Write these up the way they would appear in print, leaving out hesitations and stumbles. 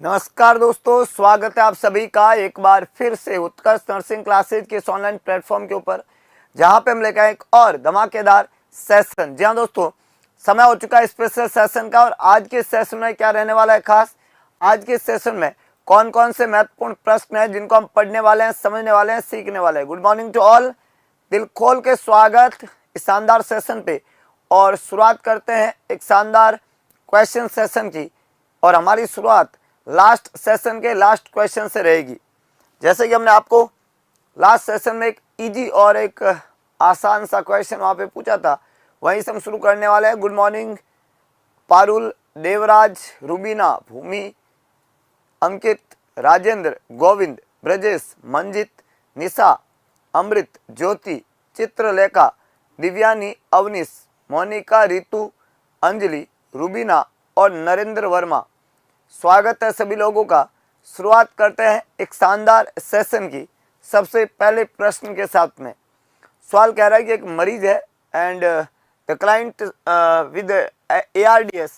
नमस्कार दोस्तों, स्वागत है आप सभी का एक बार फिर से उत्कर्ष नर्सिंग क्लासेज के इस ऑनलाइन प्लेटफॉर्म के ऊपर, जहां पे हम लेकर आए एक और धमाकेदार सेशन। जी हाँ दोस्तों, समय हो चुका है स्पेशल सेशन का और आज के सेशन में क्या रहने वाला है खास। आज के सेशन में कौन कौन से महत्वपूर्ण प्रश्न हैं जिनको हम पढ़ने वाले हैं, समझने वाले हैं, सीखने वाले हैं। गुड मॉर्निंग टू ऑल, दिल खोल के स्वागत इस शानदार सेशन पे। और शुरुआत करते हैं एक शानदार क्वेश्चन सेशन की, और हमारी शुरुआत लास्ट सेशन के लास्ट क्वेश्चन से रहेगी। जैसे कि हमने आपको लास्ट सेशन में एक इजी और एक आसान सा क्वेश्चन वहाँ पे पूछा था, वहीं से हम शुरू करने वाले हैं। गुड मॉर्निंग पारुल, देवराज, रूबीना, भूमि, अंकित, राजेंद्र, गोविंद, ब्रजेश, मंजित, निशा, अमृत, ज्योति, चित्रलेखा, दिव्यानी, अवनीश, मोनिका, रितु, अंजलि, रूबीना और नरेंद्र वर्मा। स्वागत है सभी लोगों का। शुरुआत करते हैं एक शानदार सेशन की सबसे पहले प्रश्न के साथ में। सवाल कह रहा है कि एक मरीज है and the client with ARDS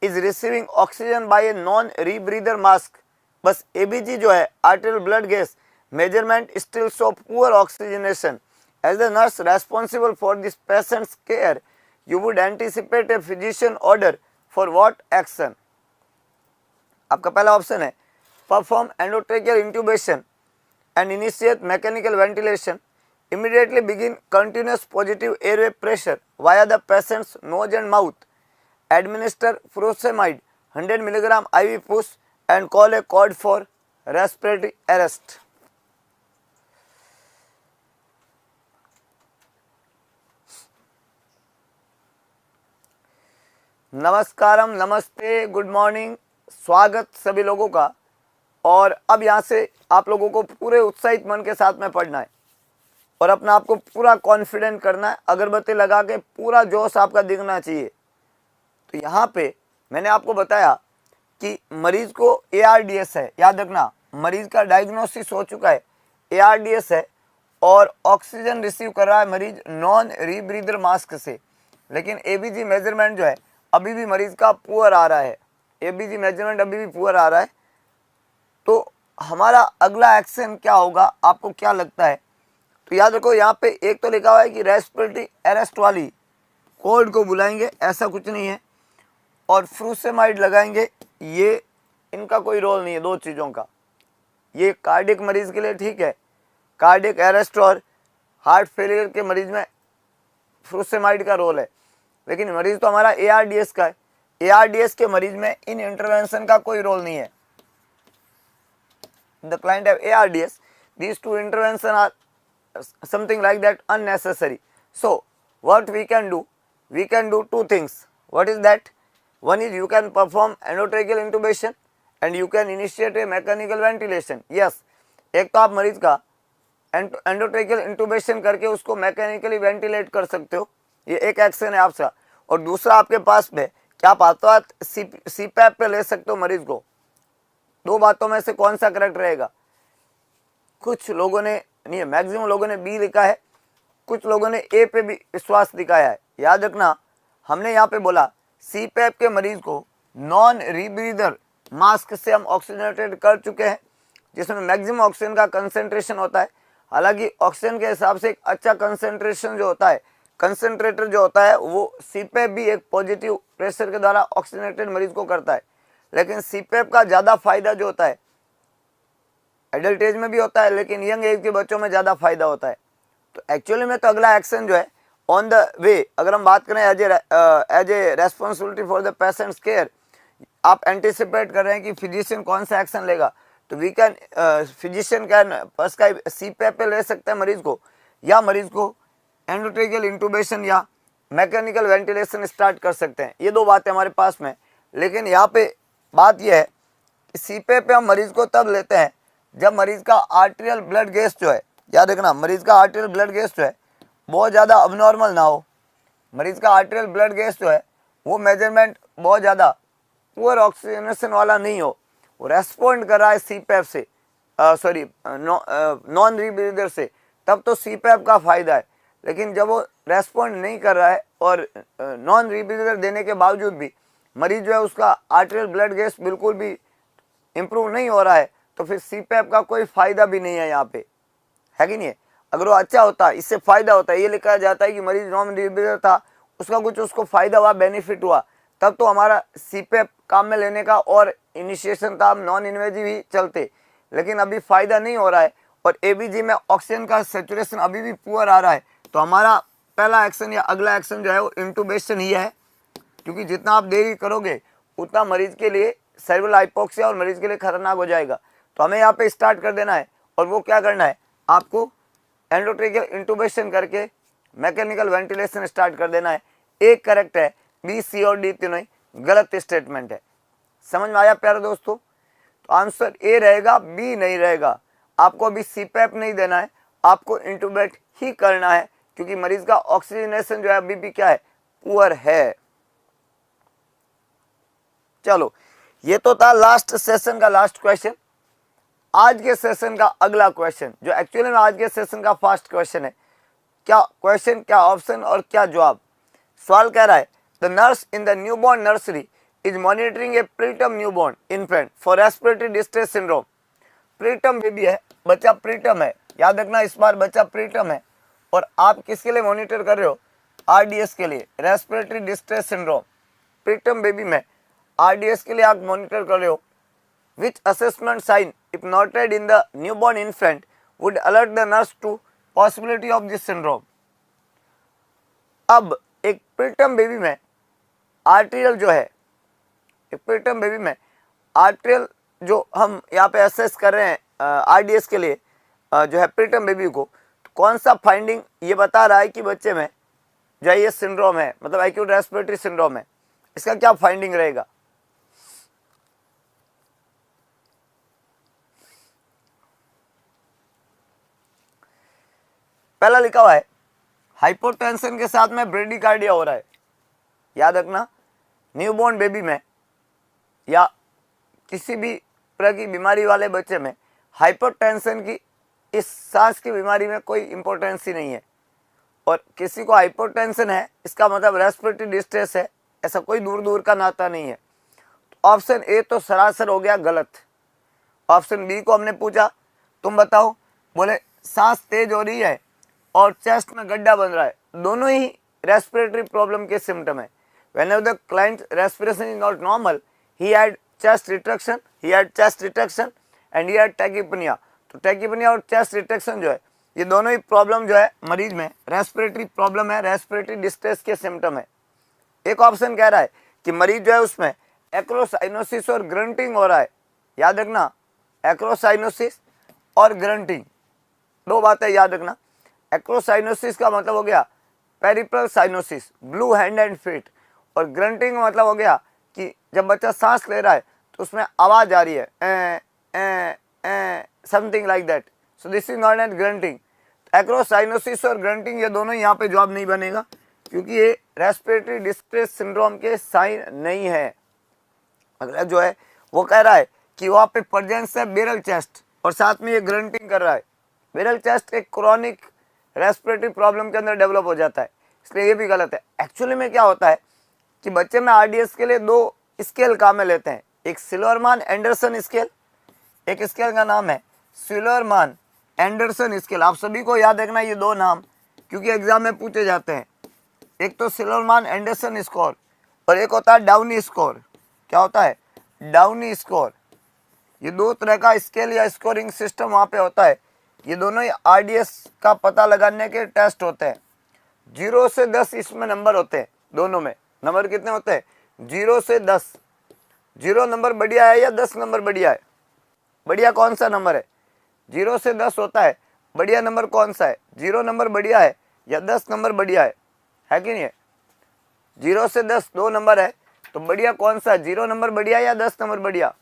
is receiving oxygen by a non rebreather mask, बस ABG जो है arterial blood gas measurement still show poor oxygenation. As the nurse responsible for this patient's care you would anticipate a physician order for what action. आपका पहला option है perform endotracheal intubation and initiate mechanical ventilation, immediately begin continuous positive airway pressure via the patient's nose and mouth, administer furosemide 100 mg IV push and call a code for respiratory arrest। नमस्कारम, नमस्ते, good morning, स्वागत सभी लोगों का। और अब यहाँ से आप लोगों को पूरे उत्साहित मन के साथ में पढ़ना है और अपने आप को पूरा कॉन्फिडेंट करना है, अगरबत्ती लगा के पूरा जोश आपका दिखना चाहिए। तो यहाँ पे मैंने आपको बताया कि मरीज को ARDS है, याद रखना मरीज का डायग्नोसिस हो चुका है, ARDS है और ऑक्सीजन रिसीव कर रहा है मरीज नॉन रीब्रीदर मास्क से, लेकिन ABG मेजरमेंट जो है अभी भी मरीज का पुअर आ रहा है, ABG मेजरमेंट अभी भी पुअर आ रहा है। तो हमारा अगला एक्शन क्या होगा, आपको क्या लगता है? तो याद रखो यहाँ पे एक तो लिखा हुआ है कि रेस्पिरेटरी अरेस्ट वाली कोड को बुलाएंगे, ऐसा कुछ नहीं है, और फ्रूसेमाइड लगाएंगे, ये इनका कोई रोल नहीं है दो चीज़ों का। ये कार्डियक मरीज के लिए ठीक है, कार्डियक अरेस्ट और हार्ट फेलियर के मरीज में फ्रूसेमाइड का रोल है, लेकिन मरीज तो हमारा ARDS का है। ARDS के मरीज में इन इंटरवेंशन का कोई रोल नहीं है। The client have ARDS, these two intervention are something like that unnecessary. So what we can do two things. What is that? One is you can perform endotracheal intubation and you can initiate a mechanical ventilation. Yes, एक तो आप मरीज का endotracheal इंटूबेशन करके उसको mechanically ventilate कर सकते हो, ये एक एक्शन है आपका। और दूसरा आपके पास में क्या आप हाथों हाथ CPAP पे ले सकते हो मरीज को। दो बातों में से कौन सा करेक्ट रहेगा? कुछ लोगों ने नहीं है, मैक्सिमम लोगों ने B लिखा है, कुछ लोगों ने A पे भी विश्वास दिखाया है। याद रखना हमने यहाँ पे बोला CPAP के मरीज को नॉन रीब्रीदर मास्क से हम ऑक्सीजनेटेड कर चुके हैं, जिसमें मैक्सिमम ऑक्सीजन का कंसेंट्रेशन होता है। हालांकि ऑक्सीजन के हिसाब से एक अच्छा कंसेंट्रेशन जो होता है, कंसेंट्रेटर जो होता है वो CPAP भी एक पॉजिटिव प्रेशर के द्वारा ऑक्सीजनेटेड मरीज को करता है, लेकिन CPAP का ज़्यादा फायदा जो होता है एडल्ट एज में भी होता है, लेकिन यंग एज के बच्चों में ज़्यादा फायदा होता है। तो एक्चुअली में तो अगला एक्शन जो है ऑन द वे, अगर हम बात करें as a responsibility for the patients care, आप एंटिसिपेट कर रहे हैं कि फिजिशियन कौन सा एक्शन लेगा, तो we can physician can prescribe CPAP पे ले सकते हैं मरीज को, या मरीज को एंडोट्रेकियल इंटूबेशन या मैकेनिकल वेंटिलेशन स्टार्ट कर सकते हैं। ये दो बातें हमारे पास में। लेकिन यहाँ पे बात यह है कि CPAP पे हम मरीज को तब लेते हैं जब मरीज का आर्टेरियल ब्लड गैस जो है, याद रखना मरीज का आर्टेरियल ब्लड गैस जो है बहुत ज़्यादा अबनॉर्मल ना हो। मरीज का आर्टेरियल ब्लड गैस जो है वो मेजरमेंट बहुत ज़्यादा पुअर ऑक्सीजनेशन वाला नहीं हो, वो रेस्पॉन्ड कर रहा है CPAP से, सॉरी नॉन रीब्रीदर से, तब तो CPAP का फ़ायदा है। लेकिन जब वो रेस्पॉन्ड नहीं कर रहा है और नॉन रीब्रीदर देने के बावजूद भी मरीज जो है उसका आर्टेरियल ब्लड गैस बिल्कुल भी इम्प्रूव नहीं हो रहा है तो फिर सीपैप का कोई फायदा भी नहीं है यहाँ पे, है कि नहीं है। अगर वो अच्छा होता, इससे फायदा होता है, ये लिखा जाता है कि मरीज नॉन डिफिब्रिलेटर था, उसका कुछ उसको फायदा हुआ, बेनिफिट हुआ, तब तो हमारा सीपैप काम में लेने का और इनिशिएशन था, हम नॉन इन्वेजिव ही चलते। लेकिन अभी फायदा नहीं हो रहा है और एबीजी में ऑक्सीजन का सेचुरेशन अभी भी पुअर आ रहा है, तो हमारा पहला एक्शन या अगला एक्शन जो है वो इंटूबेशन ही है, क्योंकि जितना आप देरी करोगे उतना मरीज के लिए सेरेब्रल हाइपोक्सिया और मरीज के लिए खतरनाक हो जाएगा। तो हमें यहाँ पे स्टार्ट कर देना है, और वो क्या करना है, आपको एंडोट्रेकियल इंटूबेशन करके मैकेनिकल वेंटिलेशन स्टार्ट कर देना है। एक करेक्ट है, बी, सी और डी तीनों ही गलत स्टेटमेंट है। समझ में आया प्यारे दोस्तों? तो आंसर ए रहेगा, बी नहीं रहेगा। आपको अभी सीपैप नहीं देना है, आपको इंटूबेट ही करना है, क्योंकि मरीज का ऑक्सीजनेशन जो है अभी भी क्या है, पुअर है। चलो, ये तो था लास्ट सेशन का लास्ट क्वेश्चन। आज के सेशन का अगला क्वेश्चन, जो एक्चुअली में आज के सेशन का फर्स्ट क्वेश्चन है, क्या क्वेश्चन, क्या ऑप्शन और क्या जवाब। सवाल कह रहा है, the nurse in the newborn nursery is monitoring A preterm newborn infant for respiratory distress syndrome. Preterm baby है, बच्चा प्रीटर्म है, याद रखना इस बार बच्चा प्रीटर्म है, और आप किसके लिए मॉनिटर कर रहे हो, आरडीएस के लिए, respiratory distress syndrome. Preterm baby में आरडीएस के लिए आप मॉनिटर कर रहे हो। Which assessment sign, if noted in the newborn infant, would alert the nurse to possibility of this syndrome? अब एक प्रीटर्म बेबी में आर्टेरियल जो है, एक प्रीटर्म बेबी में आर्टेरियल जो हम यहाँ पे असेस कर रहे हैं आरडीएस के लिए जो है प्रीटर्म बेबी को, तो कौन सा फाइंडिंग ये बता रहा है कि बच्चे में जो है ये सिंड्रोम है, मतलब एक्यूट रेस्पिरेटरी सिंड्रोम है, इसका क्या फाइंडिंग रहेगा। पहला लिखा हुआ है, हाइपोटेंशन के साथ में ब्रेडिकार्डिया हो रहा है। याद रखना, न्यूबॉर्न बेबी में या किसी भी तरह की बीमारी वाले बच्चे में हाइपोटेंशन की, इस सांस की बीमारी में कोई इंपॉर्टेंस ही नहीं है, और किसी को हाइपोटेंशन है इसका मतलब रेस्पिरेटरी डिस्ट्रेस है, ऐसा कोई दूर दूर का नाता नहीं है। तो ऑप्शन ए तो सरासर हो गया गलत। ऑप्शन बी को हमने पूछा, तुम बताओ, बोले सांस तेज हो रही है और चेस्ट में गड्ढा बन रहा है, दोनों ही रेस्पिरेटरी प्रॉब्लम के सिम्टम है। Whenever the client respiration is not normal, he had chest retraction, and he had tachypnea. तो टैकीपनिया और चेस्ट रिट्रैक्शन जो है, ये दोनों ही प्रॉब्लम जो है मरीज में रेस्पिरेटरी प्रॉब्लम है, रेस्पिरेटरी डिस्ट्रेस के सिम्टम है। एक ऑप्शन कह रहा है कि मरीज जो है उसमें एक्रोसाइनोसिस और ग्रंटिंग हो रहा है। याद रखना, एक्रोसाइनोसिस और ग्रंटिंग दो बातें याद रखना। एक्रोसाइनोसिस का मतलब हो गया peripheral cyanosis, blue hand and feet, और ग्रंटिंग का मतलब हो गया कि जब बच्चा सांस ले रहा है तो उसमें आवाज आ रही है, something like that, so this is not at grunting. Acrocyanosis और ग्रंटिंग ये दोनों यहाँ पे जवाब नहीं बनेगा, क्योंकि ये रेस्पिरेटरी डिस्ट्रेस सिंड्रोम के साइन नहीं है। अगला जो है वो कह रहा है कि वहाँ पे प्रेजेंस है बेरल चेस्ट और साथ में ये ग्रंटिंग कर रहा है। बेरल चेस्ट एक क्रॉनिक रेस्पिरेटरी प्रॉब्लम के अंदर डेवलप हो जाता है, इसलिए ये भी गलत है। एक्चुअली में क्या होता है कि बच्चे में आरडीएस के लिए दो स्केल काम में लेते हैं, एक सिल्वरमान एंडरसन स्केल, एक स्केल का नाम है सिल्वरमान एंडरसन स्केल। आप सभी को याद रखना ये दो नाम, क्योंकि एग्जाम में पूछे जाते हैं। एक तो सिल्वरमान एंडरसन स्कोर और एक होता है डाउनी स्कोर। क्या होता है? Downes score. ये दो तरह का स्केल या स्कोरिंग सिस्टम वहाँ पे होता है। ये दोनों ही आरडीएस का पता लगाने के टेस्ट होते हैं। 0 से 10 इसमें नंबर होते हैं, दोनों में नंबर कितने होते हैं? 0 से 10। 0 नंबर बढ़िया है या 10 नंबर बढ़िया है? बढ़िया कौन सा नंबर है? 0 से 10 होता है, बढ़िया नंबर कौन सा है? 0 नंबर बढ़िया है या 10 नंबर बढ़िया है कि नहीं है? 0 से 10 दो नंबर है, तो बढ़िया कौन सा है? 0 नंबर बढ़िया या 10 नंबर बढ़िया?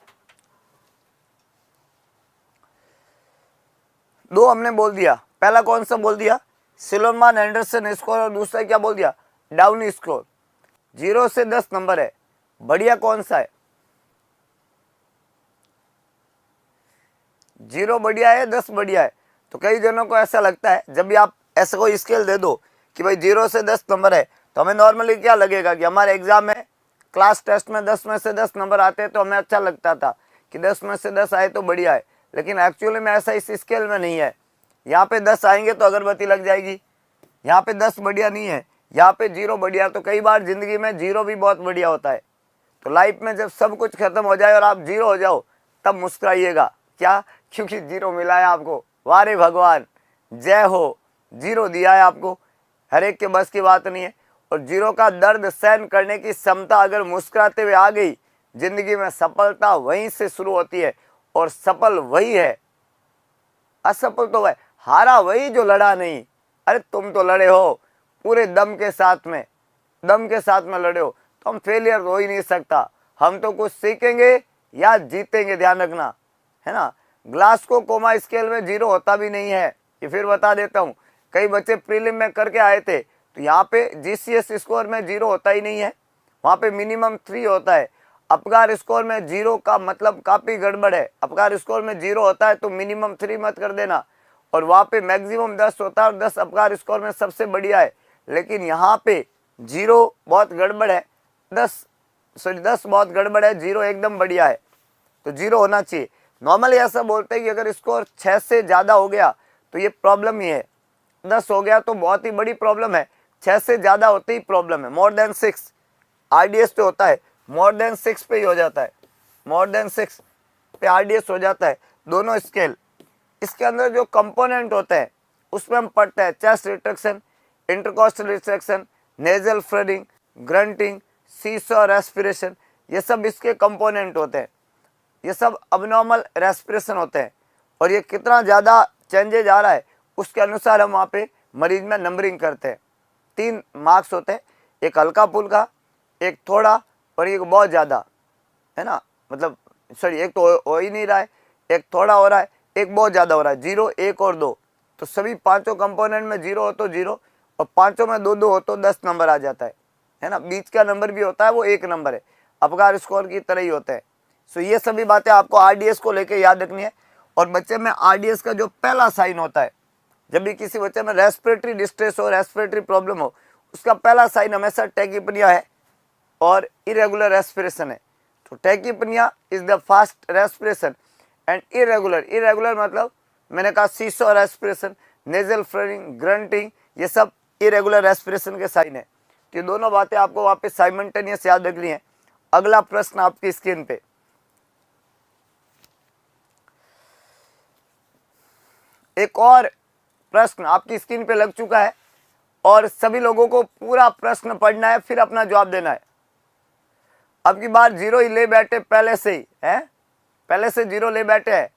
दो हमने बोल दिया। पहला कौन सा बोल दिया? सिल्वरमान एंडरसन स्कोर, और दूसरा क्या बोल दिया? Downy score. 0 से 10 नंबर है, बढ़िया कौन सा है? 0 बढ़िया है, 10 बढ़िया है। तो कई जनों को ऐसा लगता है, जब भी आप ऐसा कोई स्केल दे दो कि भाई 0 से 10 नंबर है, तो हमें नॉर्मली क्या लगेगा कि हमारे एग्जाम में क्लास टेस्ट में 10 में से 10 नंबर आते हैं, तो हमें अच्छा लगता था कि 10 में से 10 आए तो बढ़िया है, लेकिन एक्चुअली में ऐसा इस स्केल में नहीं है। यहाँ पे 10 आएंगे तो अगरबत्ती लग जाएगी, यहाँ पे 10 बढ़िया नहीं है, यहाँ पे 0 बढ़िया। तो कई बार जिंदगी में 0 भी बहुत बढ़िया होता है। तो लाइफ में जब सब कुछ खत्म हो जाए और आप 0 हो जाओ तब मुस्कुराइएगा, क्या? क्योंकि 0 मिला है आपको। वारे भगवान, जय हो, 0 दिया है आपको। हर एक के बस की बात नहीं है। और 0 का दर्द सहन करने की क्षमता अगर मुस्कुराते हुए आ गई, जिंदगी में सफलता वहीं से शुरू होती है। और सफल वही है, असफल तो वह, हारा वही जो लड़ा नहीं। अरे तुम तो लड़े हो पूरे दम के साथ में, दम के साथ में लड़े हो, तो हम फेलियर हो ही नहीं सकता। हम तो कुछ सीखेंगे या जीतेंगे, ध्यान रखना, है ना। ग्लास को कोमा स्केल में 0 होता भी नहीं है, ये फिर बता देता हूँ। कई बच्चे प्रीलिम में करके आए थे, तो यहाँ पे जीसीएस स्कोर में 0 होता ही नहीं है, वहाँ पे मिनिमम 3 होता है। अपकार स्कोर में 0 का मतलब काफ़ी गड़बड़ है। अपकार स्कोर में 0 होता है तो मिनिमम 3 मत कर देना, और वहाँ पे मैक्सिमम 10 होता है, और 10 अपकार स्कोर में सबसे बढ़िया है। लेकिन यहाँ पे 0 बहुत गड़बड़ है, 10 बहुत गड़बड़ है, 0 एकदम बढ़िया है। तो 0 होना चाहिए। नॉर्मली ऐसा बोलते हैं कि अगर स्कोर 6 से ज़्यादा हो गया तो ये प्रॉब्लम ही है, 10 हो गया तो बहुत ही बड़ी प्रॉब्लम है, 6 से ज़्यादा होते ही प्रॉब्लम है। मोर देन 6 आरडीएस पे होता है, मोर देन 6 पे ही हो जाता है, मोर देन 6 पे आरडीएस हो जाता है, दोनों स्केल। इसके अंदर जो कंपोनेंट होते हैं उसमें हम पढ़ते हैं chest retraction, intercostal retraction, nasal flaring, grunting, seesaw respiration, ये सब इसके कंपोनेंट होते हैं। ये सब अबनॉर्मल रेस्पिरेशन होते हैं, और ये कितना ज़्यादा चेंजेज आ रहा है उसके अनुसार हम वहाँ पे मरीज में नंबरिंग करते हैं। 3 मार्क्स होते हैं, एक हल्का फुल्का, एक थोड़ा, और एक बहुत ज़्यादा, है ना। मतलब सॉरी, एक तो हो ही नहीं रहा है, एक थोड़ा हो रहा है, एक बहुत ज़्यादा हो रहा है। 0, 1 और 2, तो सभी पाँचों कंपोनेंट में 0 हो तो 0, और पाँचों में 2-2 हो तो 10 नंबर आ जाता है ना। बीच का नंबर भी होता है वो 1 नंबर है, अपकार स्कोर की तरह ही होते हैं। सो ये सभी बातें आपको आरडीएस को लेके याद रखनी है। और बच्चे में आरडीएस का जो पहला साइन होता है, जब भी किसी बच्चे में रेस्पिरेटरी डिस्ट्रेस हो, रेस्पिरेटरी प्रॉब्लम हो, उसका पहला साइन हमेशा टैकीपनिया है और इरेगुलर रेस्पिरेशन है। तो tachypnea is the fast respiration and irregular मतलब मैंने कहा seesaw respiration, nasal flaring, grunting, ये सब इरेगुलर रेस्पिरेशन के साइन है। तो ये दोनों बातें आपको वहाँ पे साइमल्टेनियस याद रखनी है। अगला प्रश्न आपकी स्क्रीन पे, एक और प्रश्न आपकी स्क्रीन पे लग चुका है, और सभी लोगों को पूरा प्रश्न पढ़ना है, फिर अपना जवाब देना है। अब की बार 0 ही ले बैठे पहले से ही है, पहले से 0 ले बैठे हैं।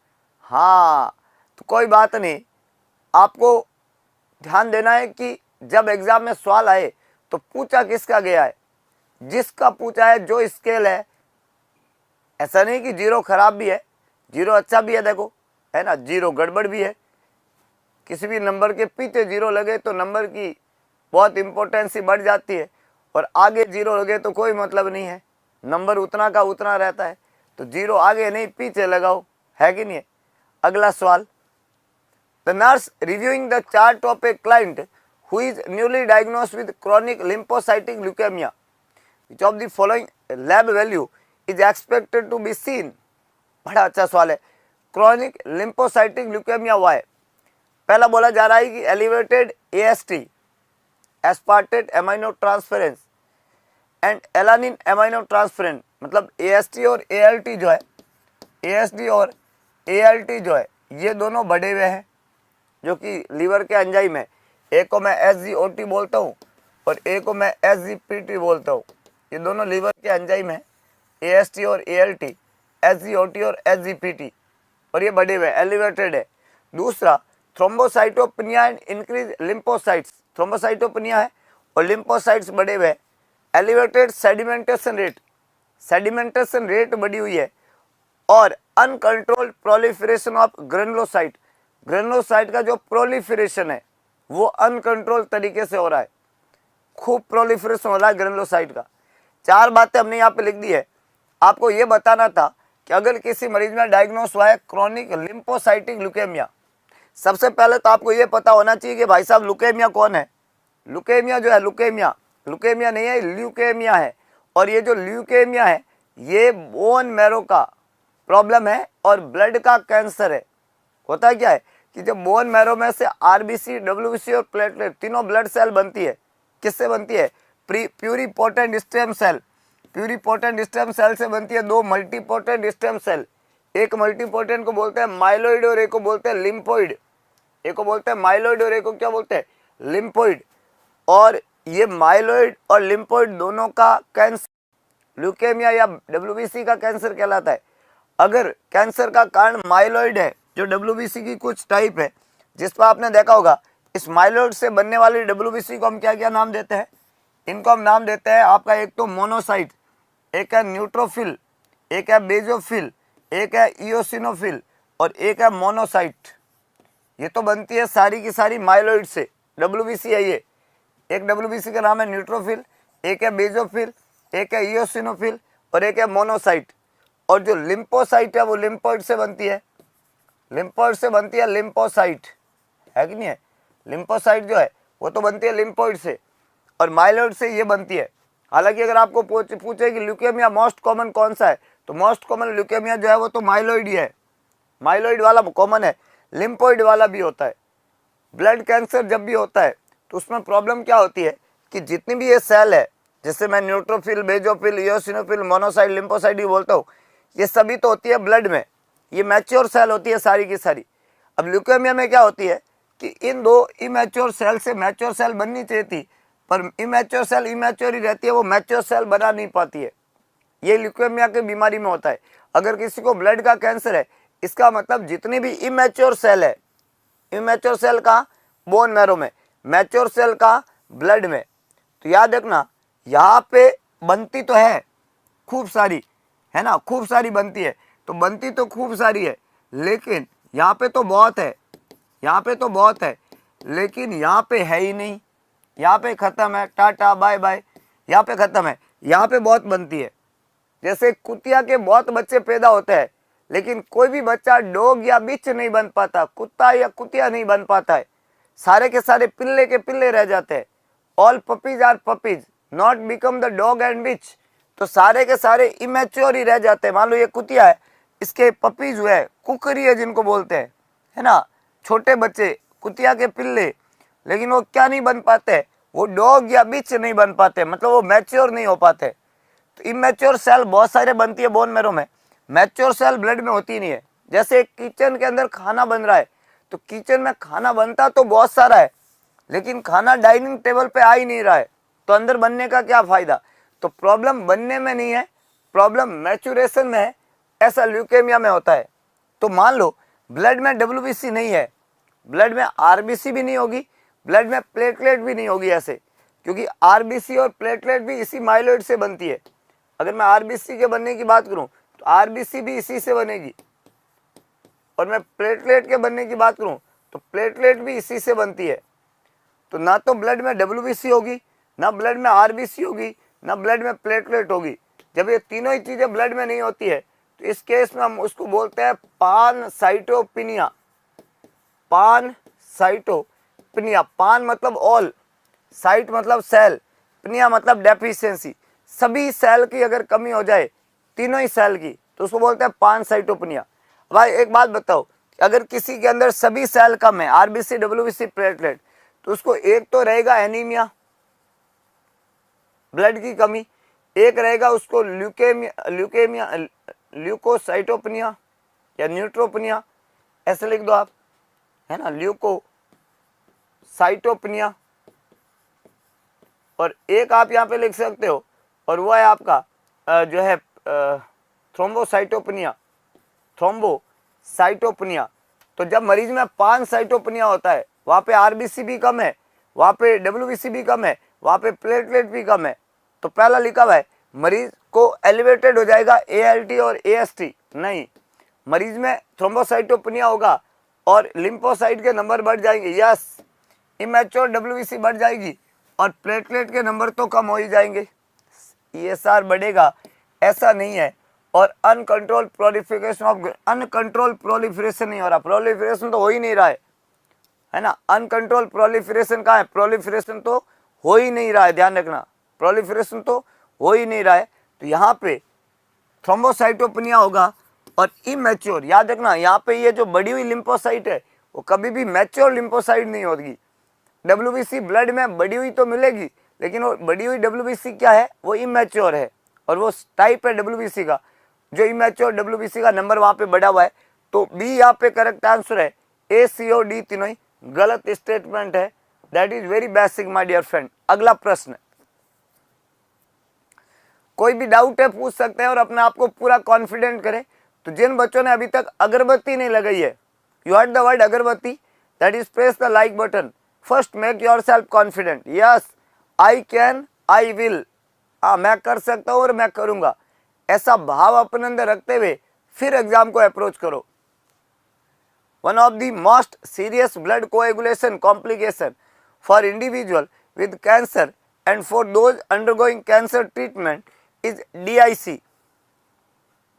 हाँ, तो कोई बात नहीं, आपको ध्यान देना है कि जब एग्जाम में सवाल आए तो पूछा किसका गया है, जिसका पूछा है जो स्केल है। ऐसा नहीं कि 0 खराब भी है, 0 अच्छा भी है, देखो है ना, 0 गड़बड़ भी है। किसी भी नंबर के पीछे 0 लगे तो नंबर की बहुत इंपॉर्टेंस बढ़ जाती है, और आगे 0 लगे तो कोई मतलब नहीं है, नंबर उतना का उतना रहता है। तो 0 आगे नहीं पीछे लगाओ, है कि नहीं है। अगला सवाल, the nurse reviewing the chart of a client who is newly diagnosed with chronic lymphocytic leukaemia, which of the following lab value is expected to be seen. बड़ा अच्छा सवाल है। क्रॉनिक लिम्फोसाइटिक ल्यूकेमिया हुआ है, पहला बोला जा रहा है कि elevated AST, aspartate amino transference, and alanine amino transference, मतलब एएसटी और एएलटी जो है, एएसटी और एएलटी जो है, ये दोनों बढ़े हुए हैं जो कि लीवर के एंजाइम है। एक को मैं एसजीओटी बोलता हूँ और एक को मैं एसजीपीटी बोलता हूँ। ये दोनों लीवर के एंजाइम है, एएसटी और एएलटी, एसजीओटी और एसजीपीटी, और ये बढ़े हुए एलिवेटेड है। दूसरा, thrombocytopenia and increase lymphocytes, thrombocytopenia है और लिम्फोसाइट्स बढ़े हुए। Elevated sedimentation rate, sedimentation rate बढ़ी हुई है, और uncontrolled proliferation of granulocyte, granulocyte का जो प्रोलिफरेशन है वो अनकंट्रोल तरीके से हो रहा है, खूब प्रोलिफरेशन हो रहा है ग्रेनुलोसाइट का। 4 बातें हमने यहाँ पे लिख दी है। आपको ये बताना था कि अगर किसी मरीज में डायग्नोस हुआ है क्रॉनिक लिम्फोसाइटिक ल्यूकेमिया, सबसे पहले तो आपको ये पता होना चाहिए कि भाई साहब ल्यूकेमिया कौन है। ल्यूकेमिया जो है, ल्यूकेमिया, ल्यूकेमिया नहीं है, ल्यूकेमिया है। और ये जो ल्यूकेमिया है ये बोन मैरो का प्रॉब्लम है और ब्लड का कैंसर है। होता है क्या है कि जब बोन मैरो में से आरबीसी, डब्ल्यूबीसी और प्लेटलेट तीनों ब्लड सेल बनती है, किससे बनती है? प्यूरिपोटेंट स्टेम सेल। प्यूरिपोटेंट स्टेम सेल से बनती है दो मल्टीपोटेंट स्टेम सेल। एक मल्टीपोटेंट को बोलते हैं माइलॉइड और एक को बोलते हैं लिम्फोइड। एक को बोलते हैं माइलॉइड और एक को क्या बोलते हैं? लिम्फोइड। और ये माइलॉइड और लिम्फोइड दोनों का कैंसर ल्यूकेमिया या डब्ल्यूबीसी का कैंसर कहलाता है। अगर कैंसर का कारण माइलॉइड है, जो डब्ल्यूबीसी की कुछ टाइप है, जिस पर आपने देखा होगा, इस माइलॉइड से बनने वाली डब्ल्यूबीसी को हम क्या क्या नाम देते हैं? इनको हम नाम देते हैं आपका, एक तो मोनोसाइट, एक है न्यूट्रोफिल, एक है बेजोफिल, एक है इओसिनोफिल और एक है मोनोसाइट। ये तो बनती है सारी की सारी माइलॉइड से। डब्ल्यूबीसी है ये। एक डब्ल्यूबीसी का नाम है न्यूट्रोफिल, एक है बेजोफिल, एक है इओसिनोफिल और एक है मोनोसाइट। और जो लिम्फोसाइट है वो लिम्फोइड से बनती है। लिम्फोइड से बनती है लिम्फोसाइट, है कि नहीं है? लिम्फोसाइट जो है वो तो बनती है लिम्फोइड से और माइलॉइड से ये बनती है। हालांकि अगर आपको पूछे कि ल्यूकेमिया मोस्ट कॉमन कौन सा है, तो मोस्ट कॉमन ल्यूकेमिया जो है वो तो माइलॉइड ही है। माइलॉइड वाला कॉमन है, लिम्फोइड वाला भी होता है। ब्लड कैंसर जब भी होता है तो उसमें प्रॉब्लम क्या होती है कि जितनी भी ये सेल है, जैसे मैं neutrophil, basophil, eosinophil, monocyte, lymphocyte भी बोलता हूँ, ये सभी तो होती है ब्लड में। ये मैच्योर सेल होती है सारी की सारी। अब ल्यूकेमिया में क्या होती है कि इन दो इमैच्योर सेल से मैच्योर सेल बननी चाहिए थी, पर इमैच्योर सेल इमैच्योर ही रहती है, वो मैच्योर सेल बना नहीं पाती है। ये ल्यूकेमिया की बीमारी में होता है। अगर किसी को ब्लड का कैंसर है, इसका मतलब जितनी भी इमैच्योर सेल है, इमैच्योर सेल का बोन मैरो में, मैच्योर सेल का ब्लड में, तो याद रखना यहाँ पे बनती तो है खूब सारी, है ना, खूब सारी बनती है। तो बनती तो खूब सारी है, लेकिन यहाँ पे तो बहुत है, यहाँ पे तो बहुत है, लेकिन यहाँ पे है ही नहीं। यहाँ पे खत्म है, टाटा बाय बाय, यहाँ पे खत्म है। यहाँ पे बहुत बनती है। जैसे कुतिया के बहुत बच्चे पैदा होते हैं, लेकिन कोई भी बच्चा डॉग या बिच नहीं बन पाता, कुत्ता या कुतिया नहीं बन पाता है। सारे के सारे पिल्ले के पिल्ले रह जाते हैं। All puppies are puppies, not become the dog and bitch. तो सारे के सारे इमेच्योर ही रह जाते हैं। मान लो ये कुतिया है, इसके पपीज हुए, कुकरी है जिनको बोलते हैं, है ना, छोटे बच्चे, कुतिया के पिल्ले, लेकिन वो क्या नहीं बन पाते? वो डॉग या बिच नहीं बन पाते, मतलब वो मैच्योर नहीं हो पाते। तो इमेच्योर सेल बहुत सारे बनती है बोन मैरो में, मैच्योर सेल ब्लड में होती नहीं है। जैसे किचन के अंदर खाना बन रहा है, तो किचन में खाना बनता तो बहुत सारा है, लेकिन खाना डाइनिंग टेबल पे आ ही नहीं रहा है, तो अंदर बनने का क्या फायदा? तो प्रॉब्लम बनने में नहीं है, प्रॉब्लम मैच्योरेशन में है। ऐसा ल्यूकेमिया में होता है। तो मान लो ब्लड में डब्ल्यूबीसी नहीं है, ब्लड में आरबीसी भी नहीं होगी, ब्लड में प्लेटलेट भी नहीं होगी ऐसे, क्योंकि आरबीसी और प्लेटलेट भी इसी माइलॉइड से बनती है। अगर मैं आरबीसी के बनने की बात करूं तो आरबीसी भी इसी से बनेगी, और मैं प्लेटलेट के बनने की बात करूं तो प्लेटलेट भी इसी से बनती है। तो ना तो ब्लड में डब्ल्यूबीसी होगी, ना ब्लड में आरबीसी होगी, ना ब्लड में प्लेटलेट होगी। जब ये तीनों ही चीजें ब्लड में नहीं होती है, तो इस केस में हम उसको बोलते हैं पानसाइटोपिनिया। पानसाइटोपिनिया, पान मतलब ऑल, साइट मतलब सेल, पिनिया मतलब डेफिशिएंसी। सभी सेल की अगर कमी हो जाए, तीनों ही सेल की, तो उसको बोलते हैं पानसाइटोपिनिया। भाई एक बात बताओ, अगर किसी के अंदर सभी सेल कम है, आरबीसी, डब्ल्यूबीसी, प्लेटलेट, तो उसको एक तो रहेगा एनीमिया, ब्लड की कमी, एक रहेगा उसको ल्यूकेमिया, ल्यूकोसाइटोपिनिया या न्यूट्रोपिनिया, ऐसे लिख दो आप, है ना, ल्यूकोसाइटोपिनिया। और एक आप यहाँ पे लिख सकते हो, और वो है आपका जो है थ्रोम्बोसाइटोपिनिया, थ्रोम्बोसाइटोपिनिया। तो जब मरीज में पानसाइटोपिनिया होता है, वहाँ पे आरबीसी भी कम है, वहाँ पे डब्ल्यूबीसी भी कम है, वहाँ पे प्लेटलेट भी कम है, तो पहला लिखा हुआ है मरीज को एलिवेटेड हो जाएगा एएलटी और एएसटी। नहीं, मरीज में थ्रोम्बोसाइटोपिनिया होगा और लिम्फोसाइट के नंबर बढ़ जाएंगे, यस, इमेच्योर डब्ल्यूबीसी बढ़ जाएगी और प्लेटलेट के नंबर तो कम हो ही जाएंगे, ईएसआर बढ़ेगा, ऐसा नहीं है। और uncontrolled proliferation of, uncontrolled proliferation नहीं हो रहा, प्रोलिफरेशन तो हो ही नहीं रहा है ना, अनकंट्रोल प्रोलिफरेशन कहाँ है? प्रोलिफरेशन तो हो ही नहीं रहा है, ध्यान रखना, प्रोलिफरेशन तो हो ही नहीं रहा है। तो यहाँ पे थ्रोम्बोसाइटोपिनिया होगा और इमेच्योर, याद रखना यहाँ पे ये जो बढ़ी हुई लिम्फोसाइट है वो कभी भी मैच्योर लिम्फोसाइट नहीं होगी। WBC ब्लड में बढ़ी हुई तो मिलेगी, लेकिन वो बढ़ी हुई WBC क्या है, वो इमेच्योर है, और वो टाइप है WBC का, जो इमेच्योर WBC का नंबर वहाँ पे बढ़ा हुआ है। तो बी यहाँ पे करेक्ट आंसर है, A, C और D तीनों ही गलत स्टेटमेंट है। That is very basic my dear friend. अगला प्रश्न, कोई भी डाउट है पूछ सकते हैं और अपने आप को पूरा कॉन्फिडेंट करें। तो जिन बच्चों ने अभी तक अगरबत्ती नहीं लगाई है, यू हर्ड द वर्ड अगरबत्ती, that is press the like button. First make your self confident, yes I can, I will, मैं कर सकता हूँ और मैं करूंगा, ऐसा भाव अपने अंदर रखते हुए फिर एग्जाम को अप्रोच करो। One of the most serious blood coagulation complication for individual with cancer and for those undergoing cancer treatment is DIC।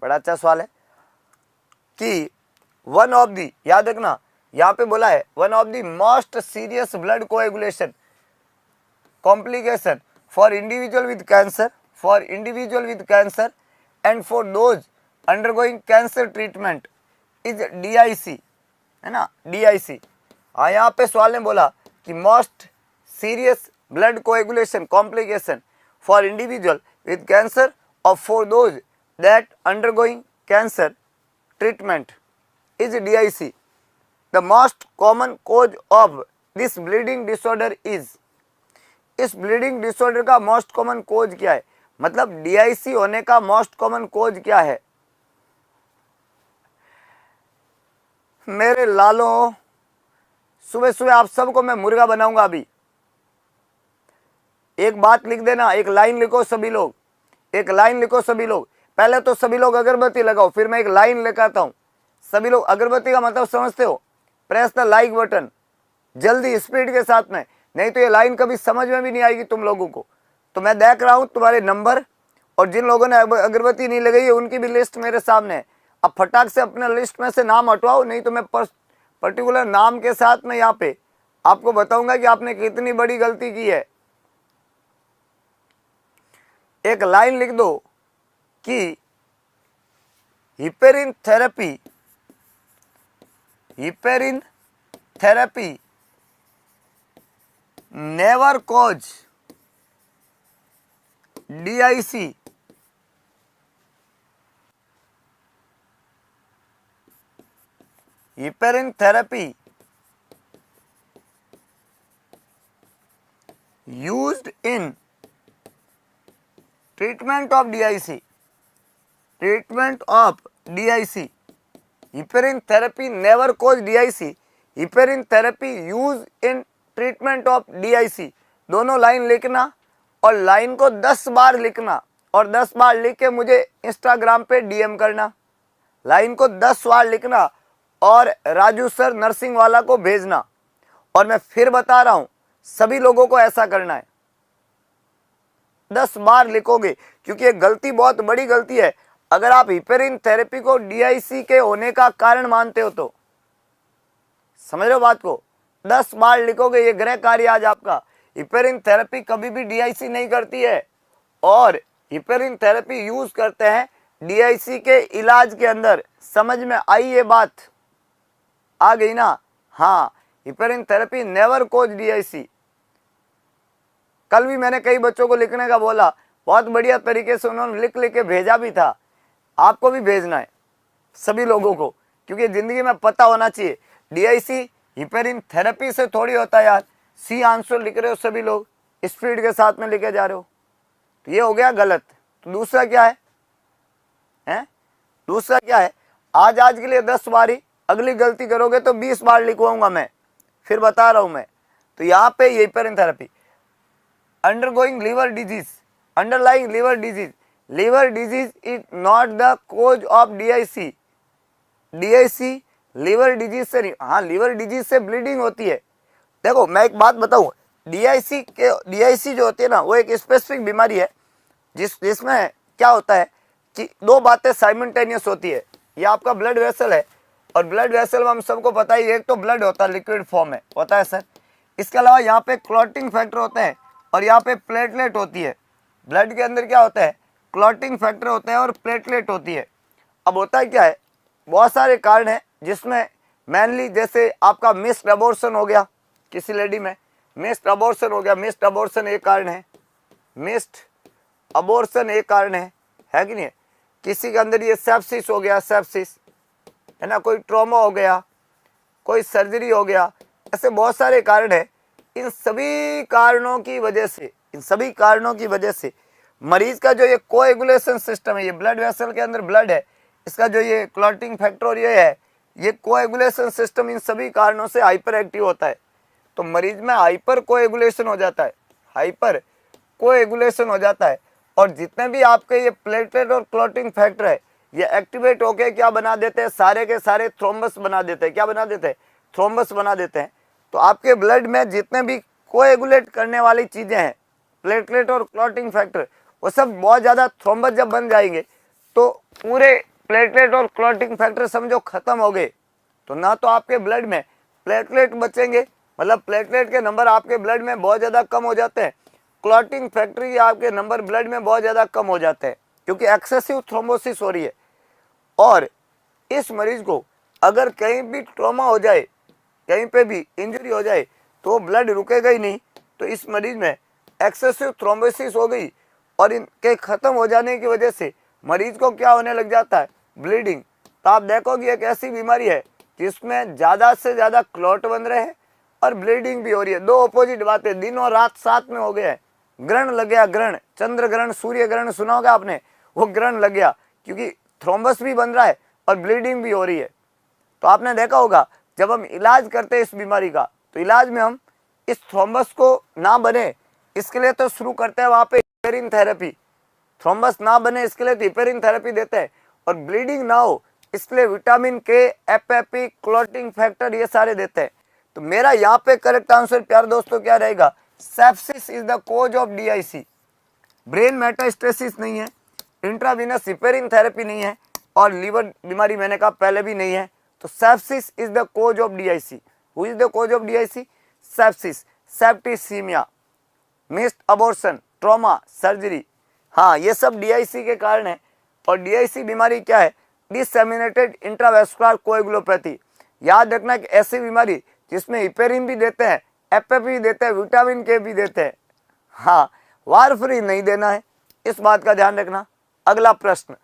बड़ा अच्छा सवाल है कि one of the, याद रखना यहाँ पे बोला है one of the most serious blood coagulation complication for individual with cancer, for individual with cancer and for those undergoing cancer treatment is DIC, है ना, DIC। हाँ, यहाँ पे सवाल ने बोला कि most serious blood coagulation complication for individual with cancer और for those that undergoing cancer treatment is DIC। The most common cause of this bleeding disorder is, इस ब्लीडिंग डिसऑर्डर का मोस्ट कॉमन कोज क्या है, मतलब DIC होने का most common cause क्या है। मेरे लालों, सुबह सुबह आप सबको मैं मुर्गा बनाऊंगा। अभी एक बात लिख देना, एक लाइन लिखो सभी लोग, एक लाइन लिखो सभी लोग। पहले तो सभी लोग अगरबत्ती लगाओ, फिर मैं एक लाइन लेकर आता हूं। सभी लोग अगरबत्ती का मतलब समझते हो, प्रेस द लाइक बटन जल्दी स्पीड के साथ में, नहीं तो ये लाइन कभी समझ में भी नहीं आएगी तुम लोगों को। तो मैं देख रहा हूं तुम्हारे नंबर, और जिन लोगों ने अगरबत्ती नहीं लगाई है उनकी भी लिस्ट मेरे सामने है। अब फटाक से अपने लिस्ट में से नाम हटवाओ, नहीं तो मैं पर्टिकुलर नाम के साथ में यहाँ पे आपको बताऊंगा कि आपने कितनी बड़ी गलती की है। एक लाइन लिख दो कि heparin therapy never cause DIC। Heparin therapy used in treatment of DIC, treatment of DIC, heparin therapy never caused DIC, heparin therapy used in treatment of DIC। दोनों लाइन लिखना और लाइन को 10 बार लिखना, और 10 बार लिख के मुझे इंस्टाग्राम पे DM करना। लाइन को 10 बार लिखना और राजू सर नर्सिंग वाला को भेजना। और मैं फिर बता रहा हूं, सभी लोगों को ऐसा करना है, 10 बार लिखोगे, क्योंकि ये गलती बहुत बड़ी गलती है। अगर आप हिपेरिन थेरेपी को DIC के होने का कारण मानते हो तो समझ रहे हो बात को, 10 बार लिखोगे। ये गृह कार्य आज आपका। हिपेरिन थेरेपी कभी भी DIC नहीं करती है, और हिपेरिन थेरेपी यूज करते हैं DIC के इलाज के अंदर। समझ में आई ये बात, आ गई ना। हाँ, हिपेरिन थेरेपी नेवर कोज DIC। कल भी मैंने कई बच्चों को लिखने का बोला, बहुत बढ़िया तरीके से उन्होंने लिख के भेजा भी था। आपको भी भेजना है सभी लोगों को, क्योंकि जिंदगी में पता होना चाहिए DIC हिपेरिन थेरेपी से थोड़ी होता है यार। सी आंसर लिख रहे हो सभी लोग, स्पीड के साथ में लिखे जा रहे हो, तो ये हो गया गलत। तो दूसरा क्या है, दूसरा क्या है, आज के लिए 10 बार ही, अगली गलती करोगे तो 20 बार लिखवाऊंगा मैं, फिर बता रहा हूं मैं। तो यहाँ पे heparin therapy undergoing liver disease, underlying liver disease, liver disease is not the cause of DIC। DIC liver disease से नहीं, हाँ लिवर डिजीज से ब्लीडिंग होती है। देखो मैं एक बात बताऊं, DIC जो होती है ना, वो एक स्पेसिफिक बीमारी है जिसमें क्या होता है कि 2 बातें साइमल्टेनियस होती है। ये आपका ब्लड वेसल है, और ब्लड वेसल में हम सबको पता ही, एक तो ब्लड होता है लिक्विड फॉर्म में होता है सर, इसके अलावा यहाँ पे क्लॉटिंग फैक्टर होते हैं और यहाँ पे प्लेटलेट होती है। ब्लड के अंदर क्या होता है, क्लॉटिंग फैक्टर होता है और प्लेटलेट होती है। अब होता है क्या है, बहुत सारे कारण हैं जिसमें मेनली जैसे आपका मिस्ड अबॉर्शन हो गया, किसी लेडी में मिस्ड अबॉर्शन हो गया, मिस्ड अबॉर्शन एक कारण है, मिस्ड अबॉर्शन एक कारण है कि नहीं? किसी के अंदर ये सेप्सिस हो गया, सेप्सिस है ना, कोई ट्रॉमा हो गया, कोई सर्जरी हो गया, ऐसे बहुत सारे कारण हैं। इन सभी कारणों की वजह से, इन सभी कारणों की वजह से मरीज का जो ये कोएगुलेशन सिस्टम है, ये ब्लड वेसल के अंदर ब्लड है, इसका जो ये क्लॉटिंग फैक्टर ये है, ये कोएगुलेशन सिस्टम इन सभी कारणों से हाइपर एक्टिव होता है। तो मरीज में हाइपर कोएगुलेशन हो जाता है, हाइपर कोएगुलेशन हो जाता है, और जितने भी आपके ये प्लेटलेट और क्लॉटिंग फैक्टर है ये एक्टिवेट होके क्या बना देते हैं, सारे के सारे थ्रोम्बस बना देते हैं। क्या बना देते हैं? थ्रोम्बस बना देते हैं। तो आपके ब्लड में जितने भी कोएगुलेट करने वाली चीजें हैं, प्लेटलेट और क्लॉटिंग फैक्टर, वो सब बहुत ज़्यादा थ्रोम्बस जब बन जाएंगे तो पूरे प्लेटलेट और क्लॉटिंग फैक्टर समझो खत्म हो गए, तो ना तो आपके ब्लड में प्लेटलेट बचेंगे, मतलब प्लेटलेट के नंबर आपके ब्लड में बहुत ज़्यादा कम हो जाते हैं, क्लॉटिंग फैक्टर के आपके नंबर ब्लड में बहुत ज़्यादा कम हो जाते हैं, क्योंकि एक्सेसिव थ्रोम्बोसिस हो रही है। और इस मरीज को अगर कहीं भी ट्रॉमा हो जाए, कहीं पे भी इंजरी हो जाए, तो ब्लड रुकेगा ही नहीं। तो इस मरीज में एक्सेसिव थ्रोम्बोसिस हो गई, और इनके ख़त्म हो जाने की वजह से मरीज को क्या होने लग जाता है? ब्लीडिंग। तो आप देखोगे एक ऐसी बीमारी है जिसमें ज़्यादा से ज़्यादा क्लॉट बन रहे हैं और ब्लीडिंग भी हो रही है। दो अपोजिट बातें दिन और रात साथ में हो गए हैं। ग्रहण लग गया, ग्रहण, चंद्र ग्रहण, सूर्य ग्रहण सुना होगा आपने, वो ग्रहण लग गया, क्योंकि थ्रोम्बस भी बन रहा है और ब्लीडिंग भी हो रही है। तो आपने देखा होगा जब हम इलाज करते हैं इस बीमारी का, तो इलाज में हम इस थ्रोम्बस को ना बने इसके लिए तो शुरू करते हैं वहाँ पे हिपेरिन थेरेपी। थ्रोम्बस ना बने इसके लिए तो हिपेरिन थेरेपी देते हैं, और ब्लीडिंग ना हो इसके लिए विटामिन के, एफएपी, क्लॉटिंग फैक्टर, ये सारे देते हैं। तो मेरा यहाँ पे करेक्ट आंसर प्यारे दोस्तों क्या रहेगा? Sepsis is the cause of DIC. Brain metastasis नहीं है, इंट्रावीनस हिपेरिन थेरेपी नहीं है, और लीवर बीमारी मैंने कहा पहले भी नहीं है। तो sepsis is the cause of DIC. Who is the cause of DIC? Sepsis, septicaemia, missed abortion, trauma, surgery, हाँ ये सब डीआईसी के कारण है। और डीआईसी बीमारी क्या है? Disseminated intravascular कोएगुलोपैथी। याद रखना कि ऐसी बीमारी जिसमें हिपेरिन भी देते हैं, एफएपी भी देते हैं, विटामिन के भी देते हैं, हाँ वारफरीन नहीं देना है, इस बात का ध्यान रखना। अगला प्रश्न,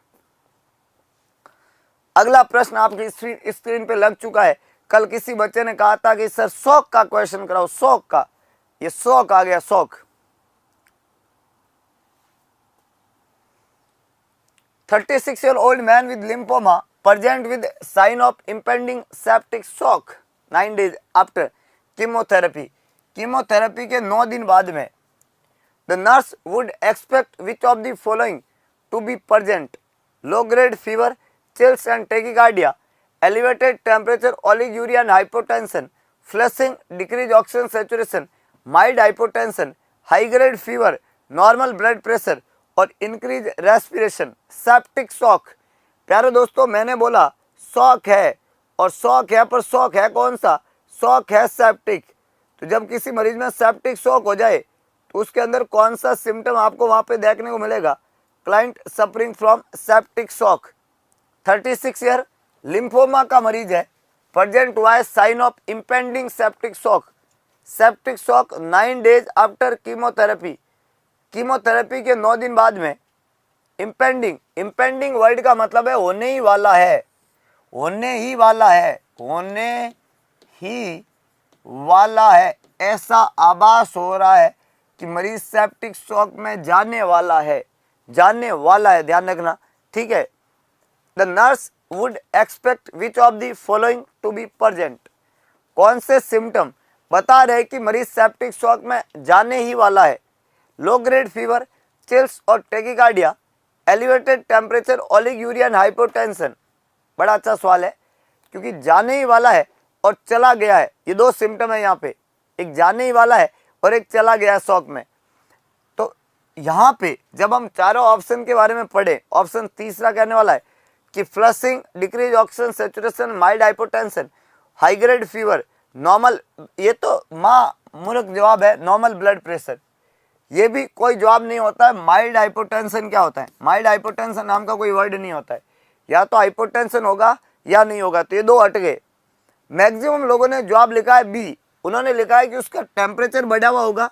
अगला प्रश्न आपकी स्क्रीन पे लग चुका है। कल किसी बच्चे ने कहा था कि सर शौक का क्वेश्चन कराओ, शौक का, ये शौक आ गया, शौक। 36-year-old man with lymphoma present with sign of impending septic shock 9 days after chemotherapy. Chemotherapy के 9 दिन बाद में the nurse would expect which of the following to be present: low grade fever, chills and tachycardia, elevated temperature, oliguria and hypotension, flushing, decreased oxygen saturation, mild hypotension, high grade fever, normal blood pressure और increase respiration, septic shock. प्यारे दोस्तों मैंने बोला shock है, और shock है पर shock है कौन सा? शॉक है सेप्टिक। तो जब किसी मरीज में सेप्टिक शॉक हो जाए तो उसके अंदर कौन सा सिम्टम आपको वहां पे देखने को मिलेगा? Client suffering from septic shock. 36 year, lymphoma का मरीज है, प्रेजेंट हुआ है sign of impending septic shock. Septic shock 9 days after chemotherapy. Chemotherapy के 9 दिन बाद में इम्पेंडिंग, इम्पेंडिंग वर्ड का मतलब है होने ही वाला है, होने ही वाला है, होने ही वाला है, ऐसा आभास हो रहा है कि मरीज सेप्टिक शॉक में जाने वाला है, जाने वाला है, ध्यान रखना, ठीक है। The nurse would expect which of the following to be present. कौन से सिम्टम बता रहे कि मरीज सेप्टिक शॉक में जाने ही वाला है? लो ग्रेड फीवर, चिल्स और tachycardia, elevated temperature, oliguria and hypotension. बड़ा अच्छा सवाल है, क्योंकि जाने ही वाला है और चला गया है, ये दो सिम्टम है यहाँ पे, एक जाने ही वाला है और एक चला गया है शॉक में। तो यहाँ पे जब हम चारों ऑप्शन के बारे में पढ़े, ऑप्शन तीसरा कहने वाला है कि flushing, decrease oxygen saturation, mild hypotension, high grade fever, normal, ये तो माँ मूर्ख जवाब है, नॉर्मल ब्लड प्रेशर, ये भी कोई जवाब नहीं होता है। माइल्ड हाइपोटेंशन क्या होता है? माइल्ड हाइपोटेंशन नाम का कोई वर्ड नहीं होता है, या तो हाइपोटेंशन होगा या नहीं होगा, तो ये दो हट गए। मैक्सिमम लोगों ने जवाब लिखा है बी, उन्होंने लिखा है कि उसका टेम्परेचर बढ़ा हुआ होगा,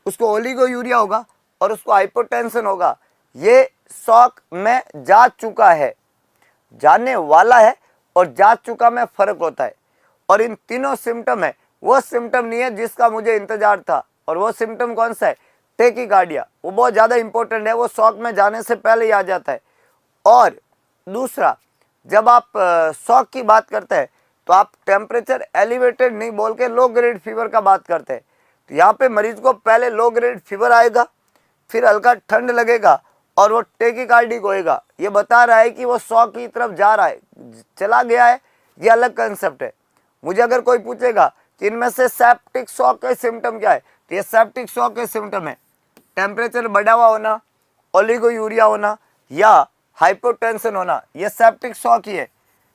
उसको ओलिगोयूरिया होगा और उसको हाइपोटेंशन होगा। ये शॉक में जा चुका है, जाने वाला है और जा चुका में फर्क होता है। और इन तीनों सिम्टम है, वो सिम्टम नहीं है जिसका मुझे इंतजार था। और वो सिम्टम कौन सा है? टेकिकार्डिया। वो बहुत ज़्यादा इंपॉर्टेंट है, वो शॉक में जाने से पहले ही आ जाता है। और दूसरा, जब आप शॉक की बात करते हैं तो आप टेम्परेचर एलिवेटेड नहीं बोल के लो ग्रेड फीवर का बात करते हैं। तो यहाँ पे मरीज को पहले लो ग्रेड फीवर आएगा, फिर हल्का ठंड लगेगा और वो टेकिकार्डिक होएगा। ये बता रहा है कि वो शॉक की तरफ जा रहा है, चला गया है। ये अलग कंसेप्ट है। मुझे अगर कोई पूछेगा कि इनमें से सेप्टिक शॉक के सिम्टम क्या है, तो ये सेप्टिक शॉक के सिम्टम है टेम्परेचर बढ़ा हुआ होना, ओलिगोयूरिया होना या हाइपोटेंशन होना। ये सेप्टिक शॉक ही है,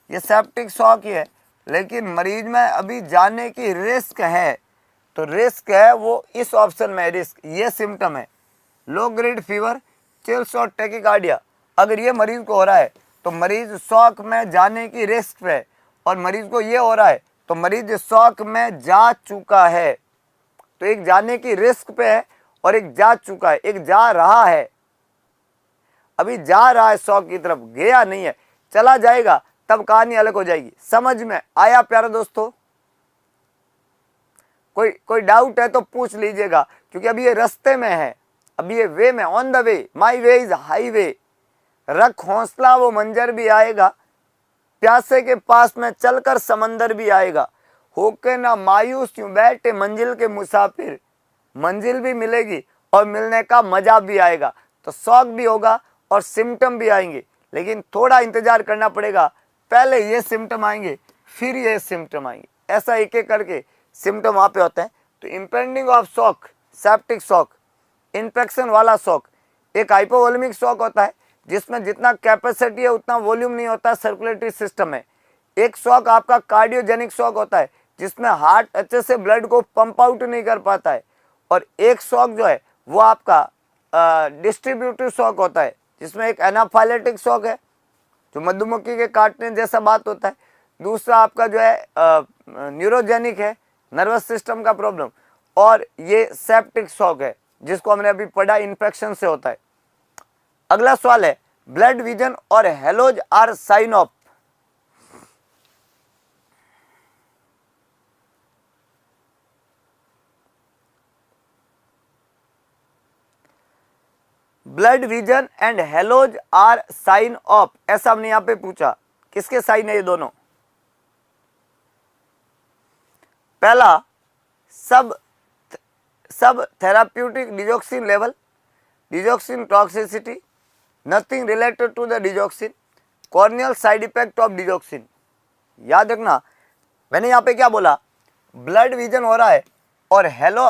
ये सेप्टिक शॉक ही है। लेकिन मरीज में अभी जाने की रिस्क है, तो रिस्क है वो इस ऑप्शन में रिस्क। ये सिम्टम है लो ग्रेड फीवर, चिल्स और टेकिकार्डिया। अगर ये मरीज को हो रहा है तो मरीज शॉक में जाने की रिस्क पे है, और मरीज को ये हो रहा है तो मरीज शॉक में जा चुका है। तो एक जाने की रिस्क पे है और एक जा चुका है, एक जा रहा है, अभी जा रहा है शॉक की तरफ, गया नहीं है। चला जाएगा तब कहानी अलग हो जाएगी। समझ में आया प्यारे दोस्तों? कोई डाउट है तो पूछ लीजिएगा, क्योंकि अभी ये रास्ते में है, अभी ये वे में, on the way, my way is highway. रख हौसला वो मंजर भी आएगा, प्यासे के पास में चलकर समंदर भी आएगा। होके ना मायूस यूं बैठे मंजिल के मुसाफिर, मंजिल भी मिलेगी और मिलने का मजा भी आएगा। तो शौक भी होगा और सिम्टम भी आएंगे, लेकिन थोड़ा इंतजार करना पड़ेगा। पहले ये सिम्टम आएंगे, फिर ये सिम्टम आएंगे, ऐसा एक एक करके सिम्टम वहाँ पे होते हैं। तो impending of shock, septic shock, infection वाला शॉक, एक हाइपोवोलेमिक शॉक होता है जिसमें जितना कैपेसिटी है उतना वॉल्यूम नहीं होता सर्कुलेटरी सिस्टम में। एक शॉक आपका कार्डियोजेनिक शॉक होता है जिसमें हार्ट अच्छे से ब्लड को पंप आउट नहीं कर पाता है। और एक शॉक जो है वो आपका डिस्ट्रीब्यूटिव शॉक होता है, जिसमें एक एनाफाइलेटिक शॉक है जो मधुमक्खी के काटने जैसा बात होता है। दूसरा आपका जो है न्यूरोजेनिक है, नर्वस सिस्टम का प्रॉब्लम। और ये सेप्टिक शॉक है जिसको हमने अभी पढ़ा, इन्फेक्शन से होता है। अगला सवाल है, ब्लड विजन और halos are sign of. Blurred vision and halos are sign of, ऐसा हमने यहां पे पूछा। किसके साइन है ये दोनों? पहला, subtherapeutic digoxin level, digoxin toxicity, nothing related to the digoxin, corneal side effect of digoxin. याद रखना, मैंने यहाँ पे क्या बोला? ब्लड विजन हो रहा है और हेलो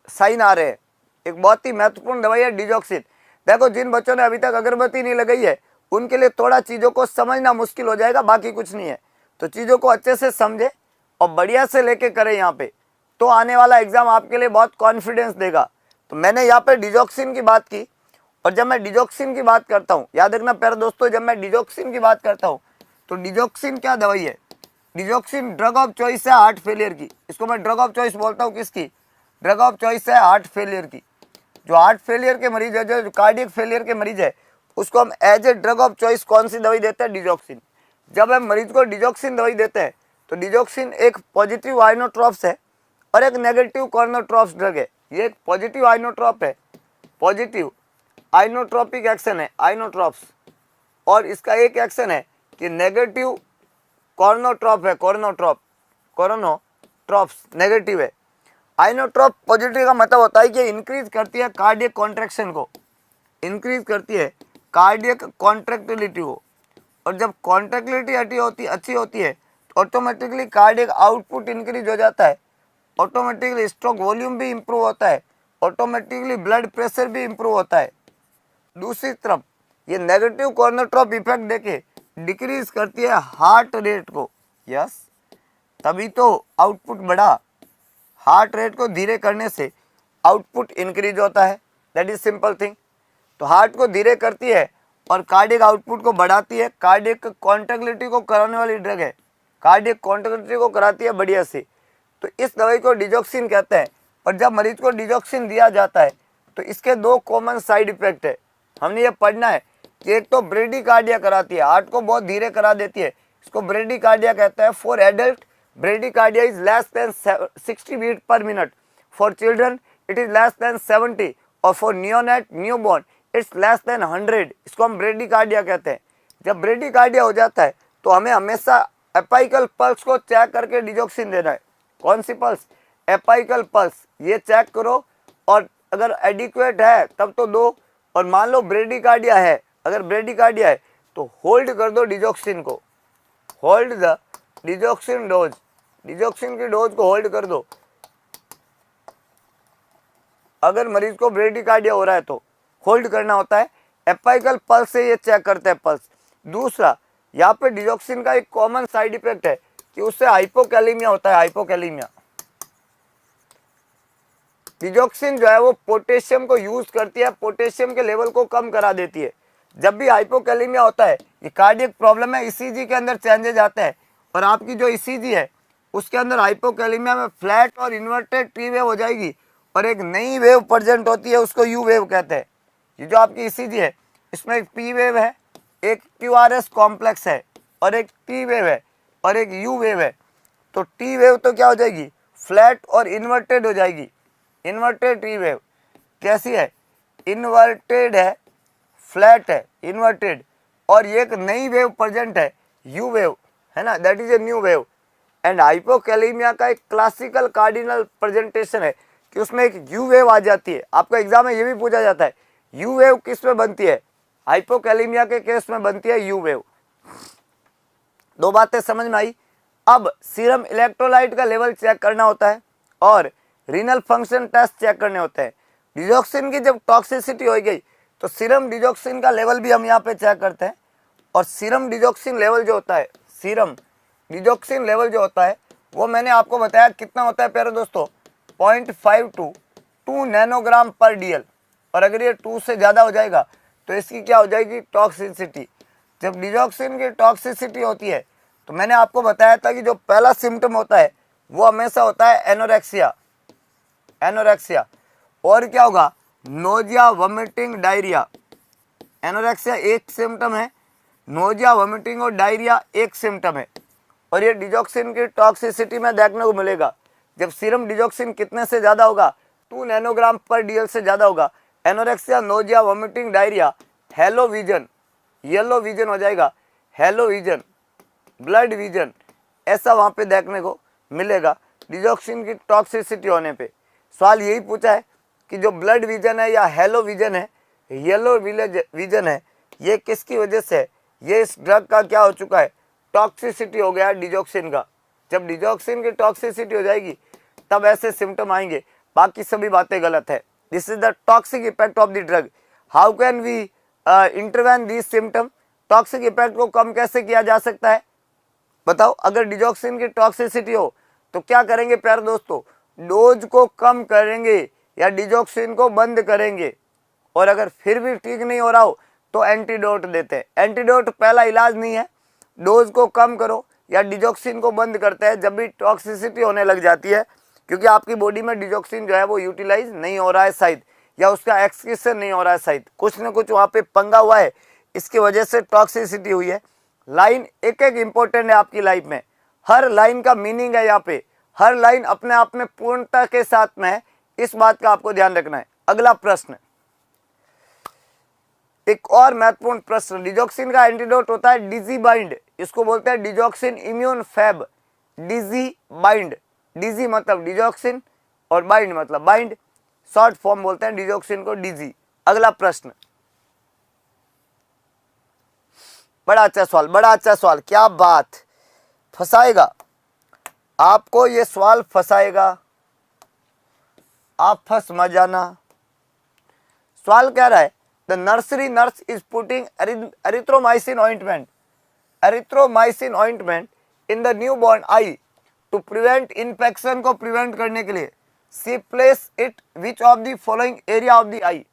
साइन आ रहे हैं। एक बहुत ही महत्वपूर्ण दवाई है डिजॉक्सिन। देखो, जिन बच्चों ने अभी तक अगरबत्ती नहीं लगाई है उनके लिए थोड़ा चीज़ों को समझना मुश्किल हो जाएगा, बाकी कुछ नहीं है। तो चीज़ों को अच्छे से समझे और बढ़िया से लेके करें यहाँ पे, तो आने वाला एग्जाम आपके लिए बहुत कॉन्फिडेंस देगा। तो मैंने यहाँ पे डिजॉक्सिन की बात की, और जब मैं डिजॉक्सिन की बात करता हूँ, याद रखना प्यारे दोस्तों, जब मैं डिजॉक्सिन की बात करता हूँ तो डिजॉक्सिन क्या दवाई है? डिजॉक्सिन ड्रग ऑफ चॉइस है हार्ट फेलियर की। इसको मैं ड्रग ऑफ चॉइस बोलता हूँ। किसकी ड्रग ऑफ चॉइस है? हार्ट फेलियर की। जो हार्ट फेलियर के मरीज है, जो कार्डियक फेलियर के मरीज है, उसको हम as a drug of choice कौन सी दवाई देते हैं? डिजॉक्सिन। जब हम मरीज को डिजॉक्सिन दवाई देते हैं तो डिजॉक्सिन एक पॉजिटिव आइनोट्रॉप्स है और एक नेगेटिव कॉर्नोट्रॉप्स ड्रग है। ये एक पॉजिटिव आइनोट्रॉप है, पॉजिटिव आइनोट्रॉपिक एक्शन है आइनोट्रॉप्स, और इसका एक एक्शन है कि नेगेटिव कॉर्नोट्रॉप है, कॉर्नोट्रॉप्स नेगेटिव है। आइनोट्रॉप पॉजिटिव का मतलब होता है कि इंक्रीज करती है कार्डियक कॉन्ट्रैक्शन को, इंक्रीज करती है कार्डियक कॉन्ट्रैक्टिलिटी को। और जब कॉन्ट्रैक्टिलिटी अच्छी होती है तो ऑटोमेटिकली कार्डियक आउटपुट इंक्रीज हो जाता है, ऑटोमेटिकली स्ट्रोक वॉल्यूम भी इंप्रूव होता है, ऑटोमेटिकली ब्लड प्रेशर भी इंप्रूव होता है। दूसरी तरफ ये नेगेटिव कॉर्नोट्रॉप इफेक्ट देके डिक्रीज करती है हार्ट रेट को। यस, तभी तो आउटपुट बढ़ा। हार्ट रेट को धीरे करने से आउटपुट इंक्रीज होता है, दैट इज सिंपल थिंग। तो हार्ट को धीरे करती है और कार्डियक आउटपुट को बढ़ाती है, कार्डियक कॉन्ट्रैक्टिलिटी को कराने वाली ड्रग है, कार्डियक कॉन्ट्रैक्टिलिटी को कराती है बढ़िया से। तो इस दवाई को डिजॉक्सिन कहते हैं। और जब मरीज को डिजॉक्सिन दिया जाता है तो इसके दो कॉमन साइड इफेक्ट है, हमने ये पढ़ना है कि एक तो ब्रेडिकार्डिया कराती है, हार्ट को बहुत धीरे करा देती है, इसको ब्रेडिकार्डिया कहते हैं। For adult bradycardia is less than 60 beat per minute, for children it is less than 70 और for neonate newborn it's less than 100। इसको हम ब्रेडिकार्डिया कहते हैं। जब ब्रेडिकार्डिया हो जाता है तो हमें हमेशा एपाइकल पल्स को चेक करके डिजॉक्सिन देना है। कौन सी पल्स? एपाइकल पल्स, ये चेक करो और अगर एडिक्वेट है तब तो दो, और मान लो ब्रेडिकार्डिया है, अगर ब्रेडिकार्डिया है तो होल्ड कर दो डिजॉक्सिन को, hold the digoxin dose, digoxin की डोज को होल्ड कर दो। अगर मरीज को ब्रेडिकार्डिया हो रहा है तो होल्ड करना होता है। एपाइकल पल्स से ये चेक करते हैं पल्स। दूसरा, यहाँ पे डिजॉक्सिन का एक कॉमन साइड इफेक्ट है कि उससे हाइपोकैलेमिया होता है, हाइपोकैलेमिया। डिजॉक्सिन जो है वो पोटेशियम को यूज करती है, पोटेशियम के लेवल को कम करा देती है। जब भी हाइपोकैलेमिया होता है, ये कार्डियक प्रॉब्लम है, ईसीजी के अंदर चेंजेज आते हैं और आपकी जो ईसीजी है उसके अंदर हाइपोकैलेमिया में फ्लैट और इन्वर्टेड टी वेव हो जाएगी और एक नई वेव प्रेजेंट होती है, उसको यू वेव कहते हैं। ये जो आपकी ईसीजी है इसमें एक पी वेव है, एक क्यूआरएस कॉम्प्लेक्स है और एक टी वेव है और एक यू वेव है। तो टी वेव तो क्या हो जाएगी? फ्लैट और इन्वर्टेड हो जाएगी। इन्वर्टेड टी वेव कैसी है? इन्वर्टेड है, फ्लैट है, इन्वर्टेड। और ये एक नई वेव प्रेजेंट है, यू वेव है ना, that is a new wave. And hypokalemia का एक क्लासिकल कार्डिनल प्रेजेंटेशन है कि उसमें एक यू वेव आ जाती है। आपको एग्जाम में ये भी पूछा जाता है यू वेव किस में बनती है? हाइपोकैलेमिया के केस में बनती है यू वेव। दो बातें समझ में आई। अब सीरम इलेक्ट्रोलाइट का लेवल चेक करना होता है और रीनल फंक्शन टेस्ट चेक करने होते हैं। डिजॉक्सिन की जब टॉक्सिसिटी हो गई तो सीरम डिजॉक्सिन का लेवल भी हम यहाँ पे चेक करते हैं। और सीरम डिजॉक्सिन लेवल जो होता है, सीरम डिजॉक्सिन लेवल जो होता है वो मैंने आपको बताया कितना होता है प्यारे दोस्तों, 0.5 to 2 नैनोग्राम पर डीएल। और अगर ये 2 से ज़्यादा हो जाएगा तो इसकी क्या हो जाएगी? टॉक्सिसिटी। जब डिजॉक्सिन की टॉक्सिसिटी होती है तो मैंने आपको बताया था कि जो पहला सिम्टम होता है वो हमेशा होता है एनोरेक्सिया, एनोरेक्सिया। और क्या होगा? Nausea, vomiting, diarrhoea. एनोरेक्सिया एक सिम्टम है, नोजिया, वोमिटिंग और डायरिया एक सिम्टम है। और ये डिजॉक्सिन की टॉक्सिसिटी में देखने को मिलेगा। जब सीरम डिजॉक्सिन कितने से ज़्यादा होगा? 2 नैनोग्राम पर डीएल से ज़्यादा होगा। Anorexia, nausea, vomiting, diarrhoea, hello vision, yellow vision हो जाएगा, हेलो विजन, ब्लड विजन, ऐसा वहाँ पे देखने को मिलेगा डिजॉक्सिन की टॉक्सिसिटी होने पे। सवाल यही पूछा है कि जो ब्लड विजन है या हेलो विजन है, येलो विजन है, ये किसकी वजह से है? ये इस ड्रग का क्या हो चुका है? टॉक्सिसिटी हो गया डिजॉक्सिन का। जब डिजॉक्सिन की टॉक्सिसिटी हो जाएगी तब ऐसे सिम्टम आएंगे, बाकी सभी बातें गलत है। This is the toxic effect of the drug. How can we intervene this symptom? Toxic effect को कम कैसे किया जा सकता है बताओ? अगर डिजॉक्सिन की टॉक्सिसिटी हो तो क्या करेंगे प्यारे दोस्तों? डोज को कम करेंगे या डिजॉक्सिन को बंद करेंगे। और अगर फिर भी ठीक नहीं हो रहा हो तो एंटीडोट देते हैं। एंटीडोट पहला इलाज नहीं है। डोज को कम करो या डिजॉक्सिन को बंद करते हैं जब भी टॉक्सिसिटी होने लग जाती है, क्योंकि आपकी बॉडी में डिजॉक्सिन जो है वो यूटिलाइज नहीं हो रहा है शायद, या उसका एक्सक्रीशन नहीं हो रहा है शायद, कुछ न कुछ वहाँ पे पंगा हुआ है, इसकी वजह से टॉक्सिसिटी हुई है। लाइन एक एक इम्पोर्टेंट है आपकी लाइफ में, हर लाइन का मीनिंग है यहाँ पे, हर लाइन अपने आप में पूर्णता के साथ में है, इस बात का आपको ध्यान रखना है। अगला प्रश्न, एक और महत्वपूर्ण प्रश्न, डिजॉक्सिन का एंटीडोट होता है डिजी बाइंड, इसको बोलते हैं डिजॉक्सिन इम्यून फैब। डिजी बाइंड, डिजी मतलब डिजॉक्सिन और बाइंड मतलब बाइंड, शॉर्ट फॉर्म बोलते हैं डिजॉक्सिन को डिजी। अगला प्रश्न, बड़ा अच्छा सवाल, बड़ा अच्छा सवाल, क्या बात, फंसाएगा आपको ये सवाल, फंसाएगा, आप फंस मत जाना। सवाल कह रहा है the nursery nurse is putting erythromycin ointment, erythromycin ointment in the new born eye to prevent infection को प्रिवेंट करने के लिए see place it which of the following area of the eye.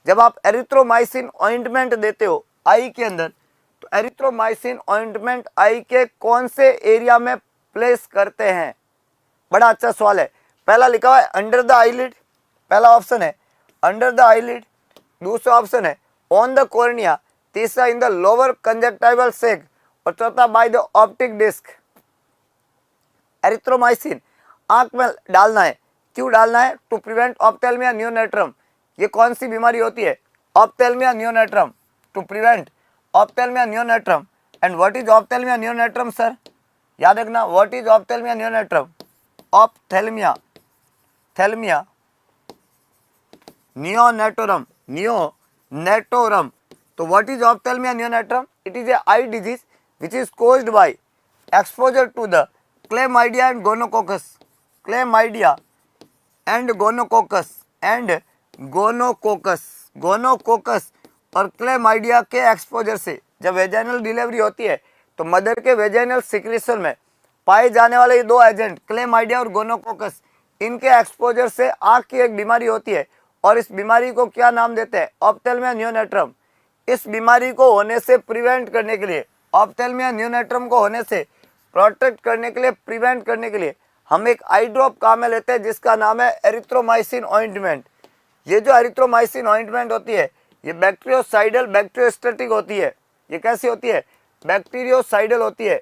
जब आप एरिथ्रोमाइसिन ऑइंटमेंट देते हो आई के अंदर, तो एरिथ्रोमाइसिन ऑइंटमेंट आई के कौन से एरिया में प्लेस करते हैं? बड़ा अच्छा सवाल है। पहला लिखा हुआ है अंडर द आईलिड, पहला ऑप्शन है अंडर द आईलिड, दूसरा ऑप्शन है ऑन द कॉर्निया, तीसरा in the lower conjunctival sac, और चौथा by the optic disc. Erythromycin आंख में डालना है, क्यों डालना है? To prevent ophthalmia neonatorum. ये कौन सी बीमारी होती है? Ophthalmia neonatorum, to prevent ophthalmia neonatorum. And what is ophthalmia neonatorum sir? याद रखना, what is ophthalmia neonatorum? Ophthalmia thalmia नियोनेटोरम, नियोनेटोरम। तो what is ophthalmia neonatorum? It is a eye disease which is caused by exposure to the chlamydia and gonococcus, chlamydia and gonococcus and gonococcus और chlamydia के exposure से जब vaginal delivery होती है तो mother के vaginal secretion में पाए जाने वाले ये दो एजेंट क्लेमाइडिया और गोनोकोकस, इनके एक्सपोजर से आंख की एक बीमारी होती है और इस बीमारी को क्या नाम देते हैं? ऑप्थेल्मिया नियोनेट्रम। इस बीमारी को होने से प्रिवेंट करने के लिए, ऑप्थेल्मिया नियोनेट्रम को होने से प्रोटेक्ट करने के लिए, प्रिवेंट करने के लिए हम एक आई ड्रॉप काम में लेते हैं जिसका नाम है एरिथ्रोमाइसिन ऑइंटमेंट। ये जो एरिथ्रोमाइसिन ऑइंटमेंट होती है ये बैक्टीरियोसाइडल बैक्टीरियोस्टैटिक होती है। ये कैसी होती है? बैक्टीरियोसाइडल होती है,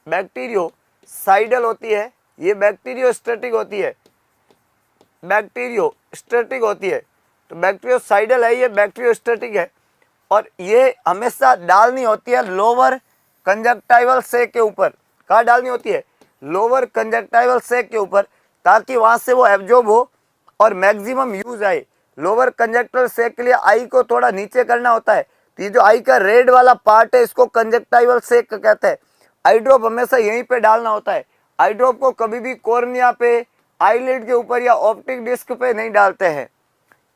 बैक्टीरियोसाइडल होती है। ये बैक्टीरियोस्टैटिक होती है, बैक्टीरियोस्टैटिक होती है। तो बैक्टीरियोसाइडल है, ये बैक्टीरियोस्टैटिक है। और ये हमेशा डालनी होती है लोअर कंजक्टिवल सेक के ऊपर। कहाँ डालनी होती है? लोअर कंजक्टिवल सेक के ऊपर, ताकि वहां से वो एब्जॉर्ब हो और मैक्सिमम यूज आए। लोअर कंजक्टिवल सेक के लिए आई को थोड़ा नीचे करना होता है, तो ये जो आई का रेड वाला पार्ट है इसको कंजक्टिवल सेक कहते हैं। आई ड्रॉप हमेशा यहीं पे डालना होता है। आई ड्रॉप को कभी भी कॉर्निया पे, आईलिड के ऊपर या ऑप्टिक डिस्क पे नहीं डालते हैं।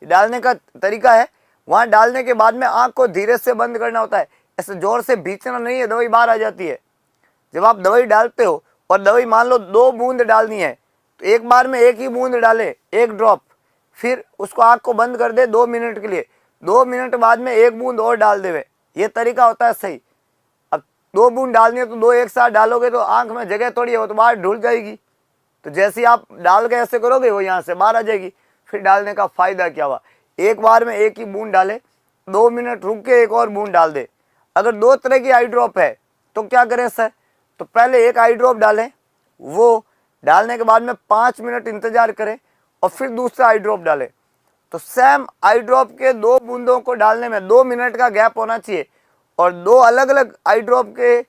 डालने का तरीका है, वहां डालने के बाद में आंख को धीरे से बंद करना होता है, ऐसे जोर से भींचना नहीं है, दवाई बाहर आ जाती है। जब आप दवाई डालते हो और दवाई मान लो 2 बूंद डालनी है तो एक बार में एक ही बूंद डाले, एक ड्रॉप, फिर उसको आंख को बंद कर दे 2 मिनट के लिए, 2 मिनट बाद में एक बूंद और डाल देवे। ये तरीका होता है सही। अब 2 बूंद डालनी है तो 2 एक साथ डालोगे तो आंख में जगह थोड़ी है, वो तो बाहर ढुल जाएगी। तो जैसे ही आप डाल के ऐसे करोगे वो यहाँ से बाहर आ जाएगी। फिर डालने का फायदा क्या हुआ? एक बार में एक ही बूंद डाले, 2 मिनट रुक के एक और बूंद डाल दे। अगर 2 तरह की आई ड्रॉप है तो क्या करें सर? तो पहले एक आई ड्रॉप डालें, वो डालने के बाद में 5 मिनट इंतजार करें और फिर दूसरा आई ड्रॉप डालें। तो सेम आई ड्रॉप के 2 बूंदों को डालने में 2 मिनट का गैप होना चाहिए और 2 अलग अलग आई ड्रॉप के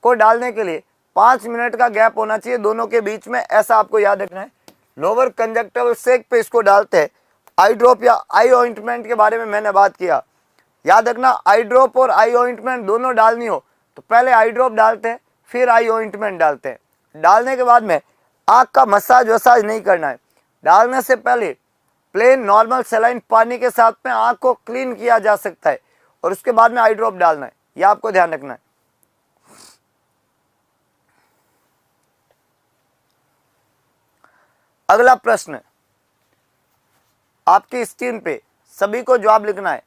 को डालने के लिए 5 मिनट का गैप होना चाहिए दोनों के बीच में। ऐसा आपको याद रखना है। लोअर कंजक्टिवल सेक पे इसको डालते हैं। आई ड्रॉप या आई ऑइंटमेंट के बारे में मैंने बात किया, याद रखना। आई ड्रॉप और आई ऑइंटमेंट दोनों डालनी हो तो पहले आई ड्रॉप डालते हैं, फिर आई ऑइंटमेंट डालते हैं। डालने के बाद में आँख का मसाज वसाज नहीं करना है। डालने से पहले प्लेन नॉर्मल सलाइन पानी के साथ में आँख को क्लीन किया जा सकता है और उसके बाद में आई ड्रॉप डालना है। यह आपको ध्यान रखना है। अगला प्रश्न आपकी स्क्रीन पे, सभी को जवाब लिखना है।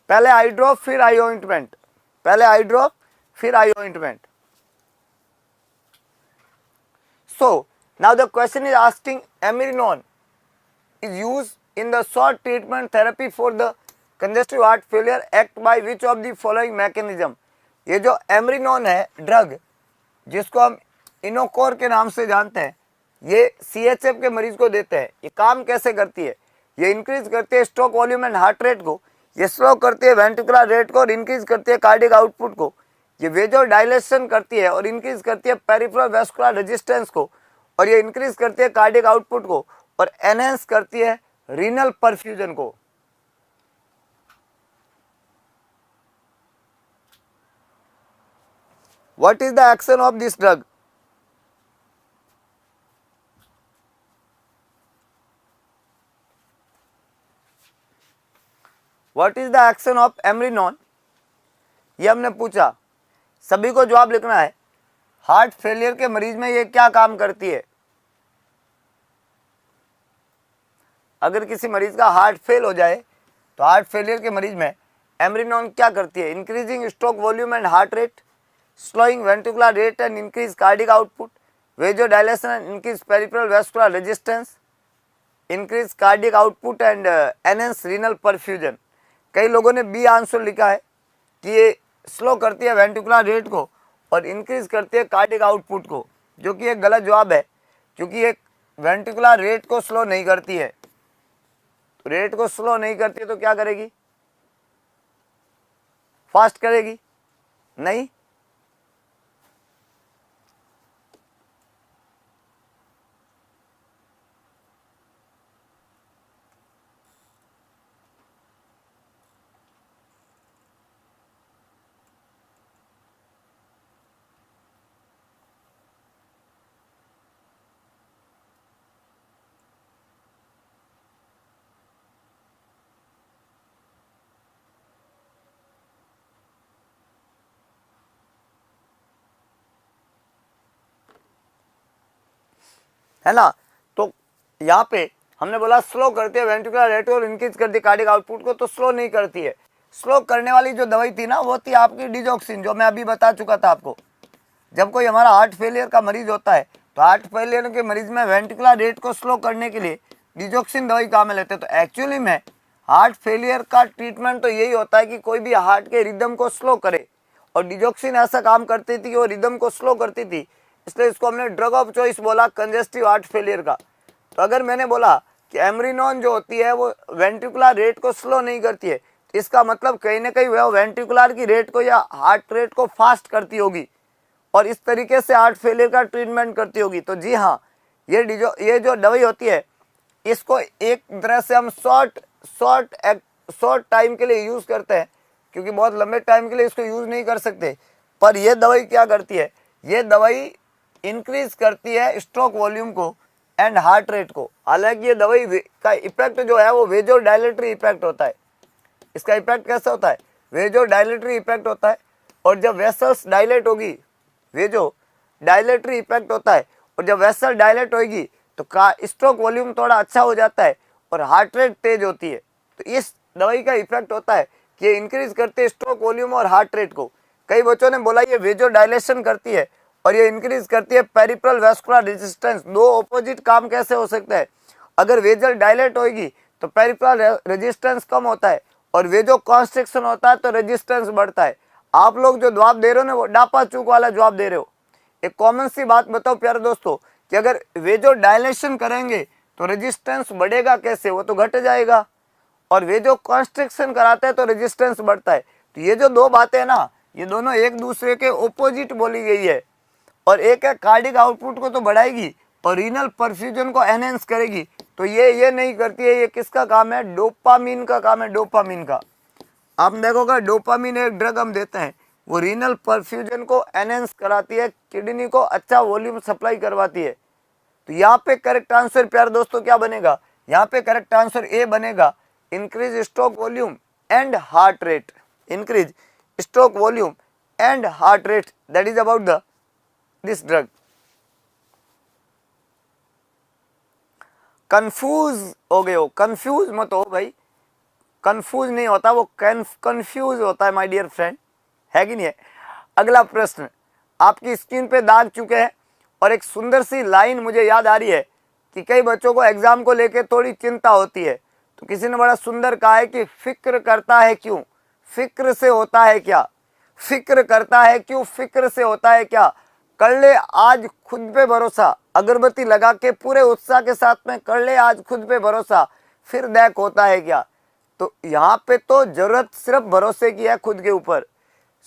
पहले आई ड्रॉप फिर आई ऑइंटमेंट, पहले आई ड्रॉप फिर आई ointment. So now the question is asking, Amirinon is used in the short treatment therapy for the congestive heart failure act by which of the following mechanism? ये जो एमरिनोन है ड्रग, जिसको हम इनोकोर के नाम से जानते हैं, ये CHF के मरीज को देते हैं। ये काम कैसे करती है? ये इंक्रीज करती है stroke volume and heart rate को, ये स्लो करती है वेंट्रिकुलर रेट को और इंक्रीज करती है कार्डियक आउटपुट को, ये वेजो डायलेशन करती है और इंक्रीज करती है पेरिफेरल वैस्कुलर रेजिस्टेंस को, और ये इंक्रीज करती है कार्डियक आउटपुट को और एनहेंस करती है रीनल परफ्यूजन को। What is the action of this drug? What is the action of amrinone, ये हमने पूछा, सभी को जवाब लिखना है। हार्ट फेलियर के मरीज में ये क्या काम करती है? अगर किसी मरीज का हार्ट फेल हो जाए तो हार्ट फेलियर के मरीज में एमरिनॉन क्या करती है? Increasing stroke volume and heart rate, slowing ventricular rate and increase cardiac output, vasodilation and increase peripheral vascular resistance, increase cardiac output and enhance renal perfusion. कई लोगों ने बी आंसर लिखा है कि ये स्लो करती है वेंट्रिकुलर रेट को और इंक्रीज करती है कार्डिक आउटपुट को, जो कि एक गलत जवाब है, क्योंकि एक वेंट्रिकुलर रेट को स्लो नहीं करती है। रेट को स्लो नहीं करती है तो क्या करेगी? फास्ट करेगी? नहीं। है ना? तो यहाँ पे हमने बोला स्लो करती है वेंट्रिकुलर रेट और इंक्रीज करती है कार्डिक आउटपुट को, तो स्लो नहीं करती है। स्लो करने वाली जो दवाई थी ना, वो थी आपकी डिजॉक्सिन, जो मैं अभी बता चुका था आपको। जब कोई हमारा हार्ट फेलियर का मरीज होता है तो हार्ट फेलियर के मरीज में वेंट्रिकुलर रेट को स्लो करने के लिए डिजॉक्सिन दवाई काम में लेते हैं। तो एक्चुअली में हार्ट फेलियर का ट्रीटमेंट तो यही होता है कि कोई भी हार्ट के रिदम को स्लो करे, और डिजॉक्सिन ऐसा काम करती थी कि वो रिदम को स्लो करती थी, इसलिए इसको हमने ड्रग ऑफ चॉइस बोला कंजेस्टिव हार्ट फेलियर का। तो अगर मैंने बोला कि एमरिनॉन जो होती है वो वेंट्रिकुलर रेट को स्लो नहीं करती है, तो इसका मतलब कहीं ना कहीं वह वेंट्रिकुलर की रेट को या हार्ट रेट को फास्ट करती होगी और इस तरीके से हार्ट फेलियर का ट्रीटमेंट करती होगी। तो जी हाँ, ये जो दवाई होती है, इसको एक तरह से हम शॉर्ट टाइम के लिए यूज़ करते हैं, क्योंकि बहुत लंबे टाइम के लिए इसको यूज़ नहीं कर सकते। पर यह दवाई क्या करती है? ये दवाई इंक्रीज करती है स्ट्रोक वॉल्यूम को एंड हार्ट रेट को। हालांकि ये दवाई का इफेक्ट जो है वो वेजोडाइलेटरी इफेक्ट होता है। इसका इफेक्ट कैसा होता है? वेजोडाइलेटरी इफेक्ट होता है, और जब वेसल्स डायलेट होगी, वेजोडाइलेटरी इफेक्ट होता है, और जब वेसल डायलेट होगी तो स्ट्रोक वॉल्यूम थोड़ा अच्छा हो जाता है और हार्ट रेट तेज होती है। तो इस दवाई का इफेक्ट होता है कि ये इंक्रीज करती है स्ट्रोक वॉल्यूम और हार्ट रेट को। कई बच्चों ने बोला ये वेजोडाइलेशन करती है और ये इंक्रीज करती है पेरिफेरल वैस्कुलर रेजिस्टेंस। दो ऑपोजिट काम कैसे हो सकते हैं? अगर वेजल डायलेट होगी तो पेरिफेरल रेजिस्टेंस कम होता है, और वेजो कॉन्स्ट्रिक्शन होता है तो रेजिस्टेंस बढ़ता है। आप लोग जो जवाब दे रहे हो ना, वो डापा चूक वाला जवाब दे रहे हो। एक कॉमन सी बात बताओ प्यारे दोस्तों, कि अगर वेजो डायलेशन करेंगे तो रेजिस्टेंस बढ़ेगा कैसे? वो तो घट जाएगा। और वेजो कॉन्स्ट्रिक्शन कराते हैं तो रेजिस्टेंस बढ़ता है। तो ये जो दो बातें हैं ना, ये दोनों एक दूसरे के ओपोजिट बोली गई है। और एक है कार्डिक आउटपुट को तो बढ़ाएगी और रीनल परफ्यूजन को एनहेंस करेगी। तो ये नहीं करती है। ये किसका काम है? डोपामीन का काम है, डोपामीन का। आप देखोगे डोपामीन एक ड्रग हम देते हैं, वो रीनल परफ्यूजन को एनहेंस कराती है, किडनी को अच्छा वॉल्यूम सप्लाई करवाती है। तो यहाँ पे करेक्ट आंसर प्यारे दोस्तों क्या बनेगा? यहाँ पे करेक्ट आंसर ए बनेगा, increase stroke volume and heart rate. Increase stroke volume and heart rate, that is about the this drug. Confuse हो गए हो? कंफ्यूज मत हो भाई, कंफ्यूज नहीं होता, वो कंफ्यूज होता है माय डियर फ्रेंड, है कि नहीं है? अगला प्रश्न आपकी स्क्रीन पे दाग चुके हैं, और एक सुंदर सी लाइन मुझे याद आ रही है कि कई बच्चों को एग्जाम को लेकर थोड़ी चिंता होती है। तो किसी ने बड़ा सुंदर कहा है कि फिक्र करता है क्यों, फिक्र से होता है क्या? फिक्र करता है क्यों, फिक्र से होता है क्या? कर ले आज खुद पे भरोसा, अगरबत्ती लगा के पूरे उत्साह के साथ में कर ले आज खुद पे भरोसा, फिर देख होता है क्या। तो यहाँ पे तो जरूरत सिर्फ भरोसे की है खुद के ऊपर।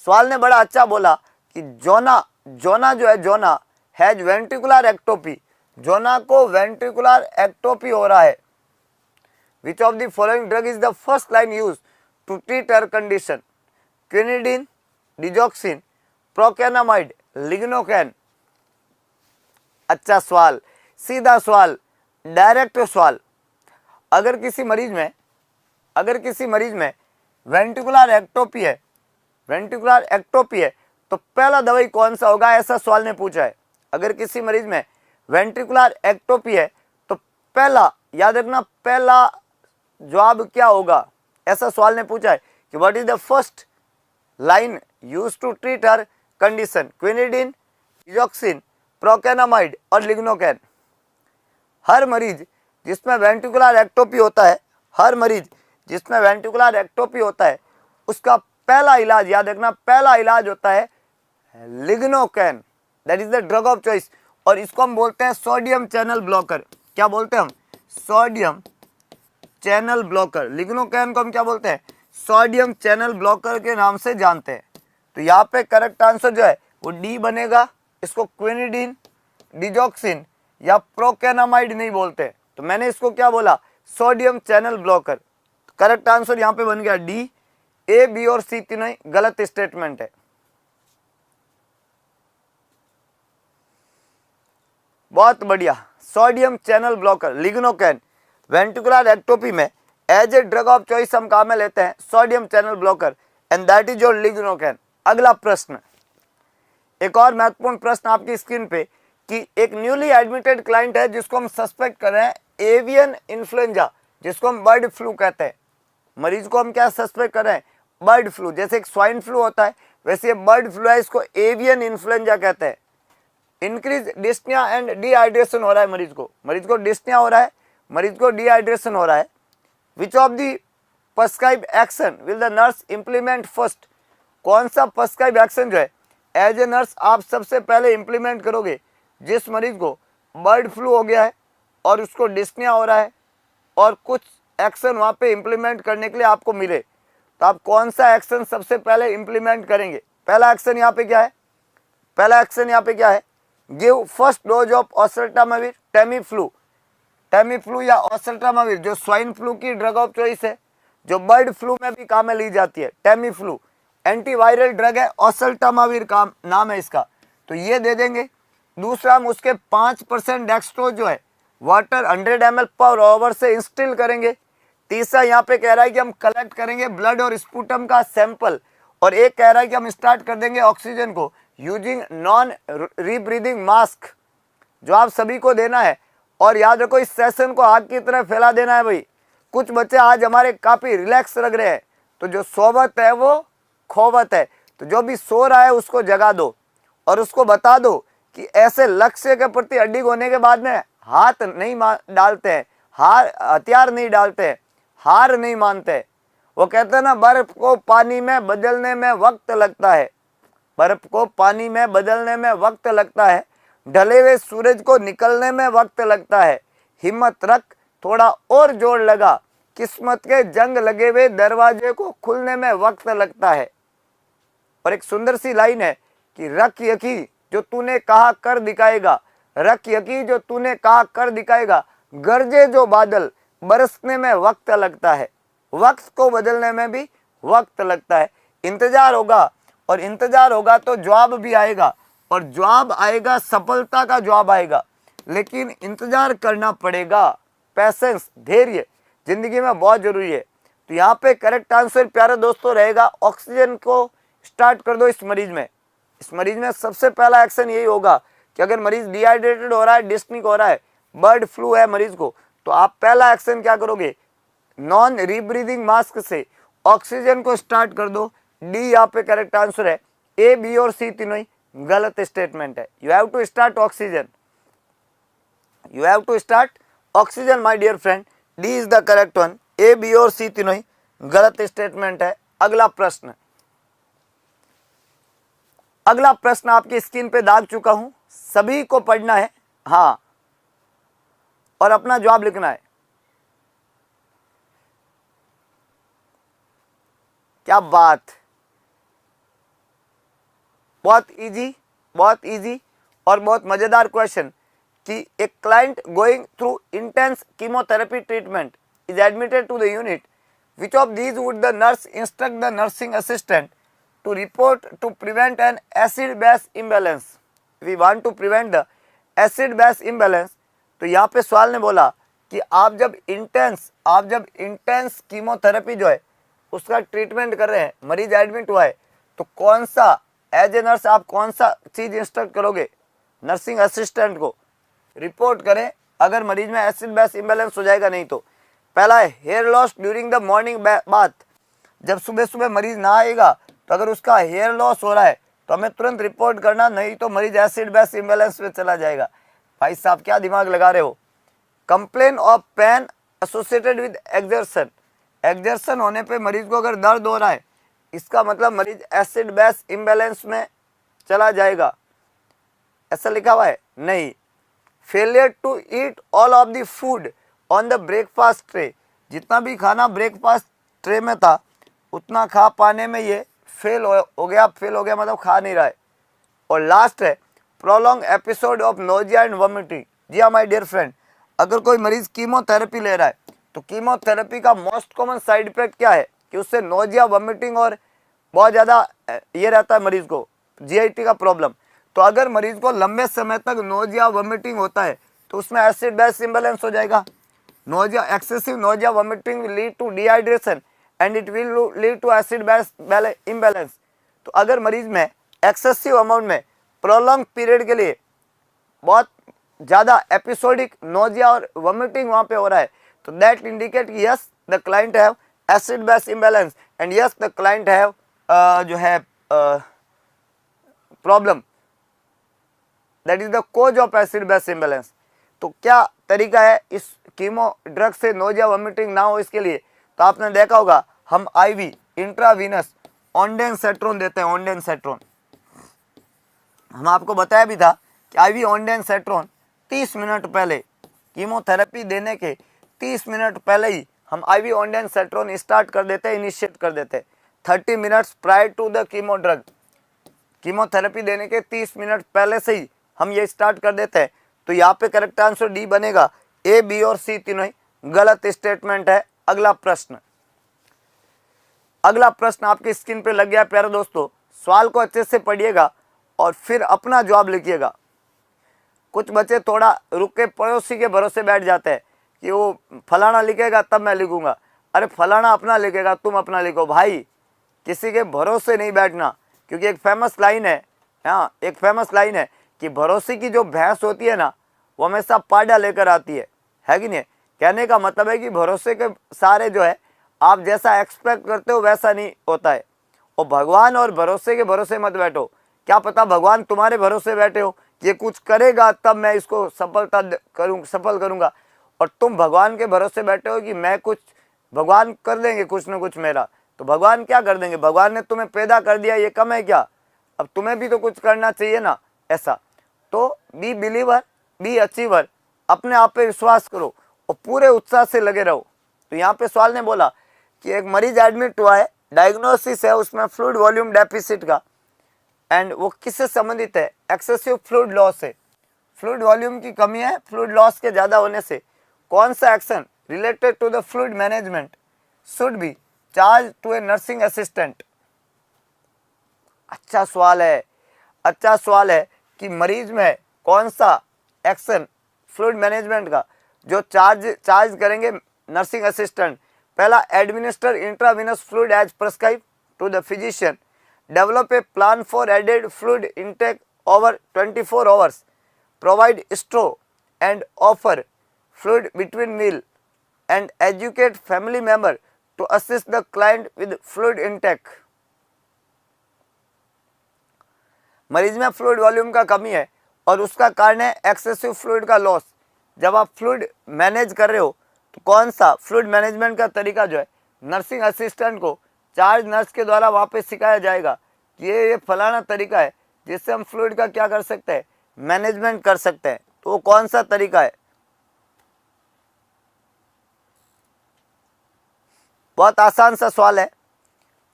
सवाल ने बड़ा अच्छा बोला कि जोना जो है, Jona has ventricular ectopy, Jona को वेंट्रिकुलर एक्टोपी हो रहा है। Which of the following drug is the first line use to treat her condition? Quinidine, digoxin, procainamide, lignocaine. अच्छा सवाल, सीधा सवाल, डायरेक्ट सवाल। अगर किसी मरीज में वेंट्रिकुलर एक्टोपी है, वेंट्रिकुलर एक्टोपी है, तो पहला दवाई कौन सा होगा, ऐसा सवाल ने पूछा है। अगर किसी मरीज में वेंट्रिकुलर एक्टोपी है तो पहला, याद रखना, पहला जवाब क्या होगा, ऐसा सवाल ने पूछा है कि what is the first line used to treat her condition, quinidine, digoxin, procainamide और लिग्नोकैन। हर मरीज जिसमें वेंट्रिकुलर एक्टोपी होता है, हर मरीज जिसमें वेंट्रिकुलर एक्टोपी होता है, उसका पहला इलाज, याद रखना, पहला इलाज होता है लिग्नोकैन, that is the drug of choice. और इसको हम बोलते हैं सोडियम चैनल ब्लॉकर। क्या बोलते हैं हम? Sodium channel blocker. लिग्नोकैन को हम क्या बोलते हैं? सोडियम चैनल ब्लॉकर के नाम से जानते हैं। तो यहाँ पे करेक्ट आंसर जो है वो डी बनेगा। इसको क्विनिडीन, डिजॉक्सिन या प्रोकेनामाइड नहीं बोलते, तो मैंने इसको क्या बोला? Sodium channel blocker. Correct answer यहाँ पे बन गया डी। ए, बी और सी तीनों ही गलत स्टेटमेंट है। बहुत बढ़िया। Sodium channel blocker lignocaine ventricular ectopy में as a drug of choice हम काम में लेते हैं sodium channel blocker, and that is your lignocaine. अगला प्रश्न, एक और महत्वपूर्ण प्रश्न आपकी स्क्रीन पे कि एक न्यूली एडमिटेड क्लाइंट है जिसको हम सस्पेक्ट कर रहे हैं एवियन इन्फ्लुएंजा, जिसको हम बर्ड फ्लू कहते हैं। मरीज को हम क्या सस्पेक्ट कर रहे हैं? Bird flu. जैसे एक स्वाइन फ्लू होता है वैसे ये बर्ड फ्लू है, इसको एवियन इन्फ्लुएंजा कहते हैं। इंक्रीज डिस्निया एंड डिहाइड्रेशन हो रहा है मरीज को डिस्निया हो रहा है, मरीज को डिहाइड्रेशन हो रहा है। Which of the prescribe action will the nurse implement first? कौन सा प्रिस्क्राइब एक्शन जो है एज ए नर्स आप सबसे पहले इम्प्लीमेंट करोगे जिस मरीज को बर्ड फ्लू हो गया है और उसको डिस्निया हो रहा है और कुछ एक्शन वहाँ पे इम्प्लीमेंट करने के लिए आपको मिले, तो आप कौन सा एक्शन सबसे पहले इम्प्लीमेंट करेंगे? पहला एक्शन यहाँ पे क्या है? पहला एक्शन यहाँ पे क्या है? Give first dose of oseltamivir, Tamiflu या ओसेल्टामाविर जो स्वाइन फ्लू की ड्रग ऑफ चॉइस है, जो बर्ड फ्लू में भी काम में ली जाती है। टेमीफ्लू एंटीवायरल ड्रग है, ओसेल्टामाविर का नाम है इसका, तो ये दे देंगे। दूसरा, हम उसके 5% डेक्सट्रोज जो है वाटर 100 ml पर आवर से इंस्टिल करेंगे। तीसरा, यहाँ पे कह रहा है कि हम कलेक्ट करेंगे ब्लड और स्पूटम का सैंपल, और एक कह रहा है कि हम स्टार्ट कर देंगे ऑक्सीजन को यूजिंग नॉन रीब्रीदिंग मास्क, जो आप सभी को देना है। और याद रखो, इस सेशन को आग की तरह फैला देना है भाई। कुछ बच्चे आज हमारे काफी रिलैक्स लग रहे हैं, तो जो सोबत है वो खोबत है, तो जो भी सो रहा है उसको जगा दो और उसको बता दो कि ऐसे लक्ष्य के प्रति अडिग होने के बाद में हाथ नहीं डालते हैं, हथियार नहीं डालते हैं, हार नहीं मानते। वो कहते हैं ना, बर्फ को पानी में बदलने में वक्त लगता है, बर्फ को पानी में बदलने में वक्त लगता है, ढले हुए सूरज को निकलने में वक्त लगता है। हिम्मत रख, थोड़ा और जोर लगा, किस्मत के जंग लगे हुए दरवाजे को खुलने में वक्त लगता है। और एक सुंदर सी लाइन है कि रख यकी जो तूने कहा कर दिखाएगा, रख यकी जो तूने कहा कर दिखाएगा, गरजे जो बादल बरसने में वक्त लगता है, वक्त को बदलने में भी वक्त लगता है। इंतजार होगा, और इंतजार होगा तो जवाब भी आएगा, और जवाब आएगा, सफलता का जवाब आएगा, लेकिन इंतजार करना पड़ेगा। पैसेंस, धैर्य जिंदगी में बहुत जरूरी है। तो यहाँ पे करेक्ट आंसर प्यारे दोस्तों रहेगा ऑक्सीजन को स्टार्ट कर दो इस मरीज में। इस मरीज में सबसे पहला एक्शन यही होगा कि अगर मरीज डिहाइड्रेटेड हो रहा है, डिस्निक हो रहा है, बर्ड फ्लू है मरीज को, तो आप पहला एक्शन क्या करोगे? नॉन रीब्रीदिंग मास्क से ऑक्सीजन को स्टार्ट कर दो। डी यहाँ पे करेक्ट आंसर है। ए, बी और सी तीनों ही गलत स्टेटमेंट है। You have to start oxygen, you have to start oxygen my dear friend. D is the correct one. A, B और सी तीनों ही गलत स्टेटमेंट है। अगला प्रश्न, अगला प्रश्न आपकी स्क्रीन पे दाग चुका हूं, सभी को पढ़ना है, हाँ, और अपना जवाब लिखना है। क्या बात, बहुत इजी और बहुत मजेदार क्वेश्चन कि एक client going through intense chemotherapy treatment is admitted to the unit, which of these would the nurse instruct the nursing assistant to report to prevent an acid base imbalance? We want to prevent the acid base imbalance। तो यहाँ पे सवाल ने बोला कि आप जब intense chemotherapy जो है उसका ट्रीटमेंट कर रहे हैं, मरीज एडमिट हुआ है, तो कौन सा एज ए नर्स आप कौन सा चीज इंस्ट्रक्ट करोगे नर्सिंग असिस्टेंट को? रिपोर्ट करें अगर मरीज में एसिड बेस इम्बैलेंस हो जाएगा। नहीं तो पहला है hair loss during the morning bath. जब सुबह सुबह मरीज ना आएगा तो अगर उसका हेयर लॉस हो रहा है तो हमें तुरंत रिपोर्ट करना, नहीं तो मरीज एसिड बेस इम्बैलेंस में चला जाएगा। भाई साहब क्या दिमाग लगा रहे हो? Complain of pen associated with exertion. Exertion होने पे मरीज को अगर दर्द हो रहा है, इसका मतलब मरीज एसिड बेस इम्बैलेंस में चला जाएगा। ऐसा लिखा हुआ है? नहीं। Failure to eat all of the food on the breakfast tray. जितना भी खाना ब्रेकफास्ट ट्रे में था उतना खा पाने में ये फेल हो गया। फेल हो गया मतलब खा नहीं रहा है। और लास्ट है prolong episode of nausea and vomiting. जी हाँ माय डियर फ्रेंड, अगर कोई मरीज कीमोथेरेपी ले रहा है तो कीमोथेरेपी का मोस्ट कॉमन साइड इफेक्ट क्या है कि उससे नोजिया, वॉमिटिंग और बहुत ज़्यादा ये रहता है मरीज को, जीआईटी का प्रॉब्लम। तो अगर मरीज को लंबे समय तक नोजिया, वॉमिटिंग होता है तो उसमें एसिड बेस इम्बैलेंस हो जाएगा। Nausea, excessive nausea, vomiting will lead to dehydration and it will lead to acid base imbalance. तो अगर मरीज में एक्सेसिव अमाउंट में प्रोलॉन्ग पीरियड के लिए बहुत ज़्यादा एपिसोडिक नोजिया और वॉमिटिंग वहाँ पे हो रहा है तो that indicate yes the client have acid base imbalance and yes the client have जो है problem, that is the cause of acid base imbalance. तो क्या तरीका है इस कीमो ड्रग से नोजिया, वॉमिटिंग ना हो इसके लिए? तो आपने देखा होगा हम आईवी इंट्रावीनस ऑन्डेनसेट्रोन देते हैं। ऑन्डेनसेट्रोन हम आपको बताया भी था कि आईवी ऑन्डेनसेट्रोन 30 मिनट पहले, कीमोथेरेपी देने के 30 मिनट पहले ही हम आईवी ऑन्डेनसेट्रोन स्टार्ट कर देते हैं, इनिशिएट कर देते हैं 30 minutes prior to the chemo drug. Chemotherapy देने के 30 मिनट पहले से ही हम ये स्टार्ट कर देते हैं। तो यहाँ पे करेक्ट आंसर डी बनेगा। ए, बी और सी तीनों ही गलत स्टेटमेंट है। अगला प्रश्न, अगला प्रश्न आपकी स्क्रीन पे लग गया प्यारे दोस्तों। सवाल को अच्छे से पढ़िएगा और फिर अपना जवाब लिखिएगा। कुछ बच्चे थोड़ा रुक के पड़ोसी के भरोसे बैठ जाते हैं कि वो फलाना लिखेगा तब मैं लिखूंगा। अरे फलाना अपना लिखेगा, तुम अपना लिखो भाई, किसी के भरोसे नहीं बैठना। क्योंकि एक फेमस लाइन है, हाँ एक फेमस लाइन है कि भरोसे की जो भैंस होती है ना वो हमेशा पाडा लेकर आती है कि नहीं? कहने का मतलब है कि भरोसे के सारे जो है आप जैसा एक्सपेक्ट करते हो वैसा नहीं होता है। और भगवान और भरोसे के भरोसे मत बैठो। क्या पता भगवान तुम्हारे भरोसे बैठे हो कि ये कुछ करेगा तब मैं इसको सफल करूंगा, और तुम भगवान के भरोसे बैठे हो कि मैं कुछ, भगवान कर देंगे कुछ न कुछ मेरा। तो भगवान क्या कर देंगे? भगवान ने तुम्हें पैदा कर दिया, ये कम है क्या? अब तुम्हें भी तो कुछ करना चाहिए ना। ऐसा तो बी बिलीवर, बी अचीवर, अपने आप पे विश्वास करो और पूरे उत्साह से लगे रहो। तो यहाँ पे सवाल ने बोला कि एक मरीज एडमिट हुआ है, डायग्नोसिस है उसमें फ्लूइड वॉल्यूम डेफिसिट का, एंड वो किससे संबंधित है? एक्सेसिव फ्लूइड लॉस से। फ्लूइड वॉल्यूम की कमी है, फ्लूइड लॉस के ज़्यादा होने से कौन सा action related to the fluid management should be charge to a nursing assistant? अच्छा सवाल है, अच्छा सवाल है कि मरीज में कौन सा एक्शन फ्लूइड मैनेजमेंट का जो चार्ज करेंगे नर्सिंग असिस्टेंट? पहला, administer intravenous fluid as prescribe to the physician, develop a plan for added fluid intake over 24 hours, provide straw and offer fluid between meal, and educate family member to assist the client with fluid intake. मरीज में fluid volume का कमी है और उसका कारण है excessive fluid का लॉस। जब आप फ्लूइड मैनेज कर रहे हो तो कौन सा फ्लूइड मैनेजमेंट का तरीका जो है नर्सिंग असिस्टेंट को चार्ज नर्स के द्वारा वहाँ पे सिखाया जाएगा कि ये फलाना तरीका है जिससे हम फ्लूइड का क्या कर सकते हैं? मैनेजमेंट कर सकते हैं। तो वो कौन सा तरीका है? बहुत आसान सा सवाल है,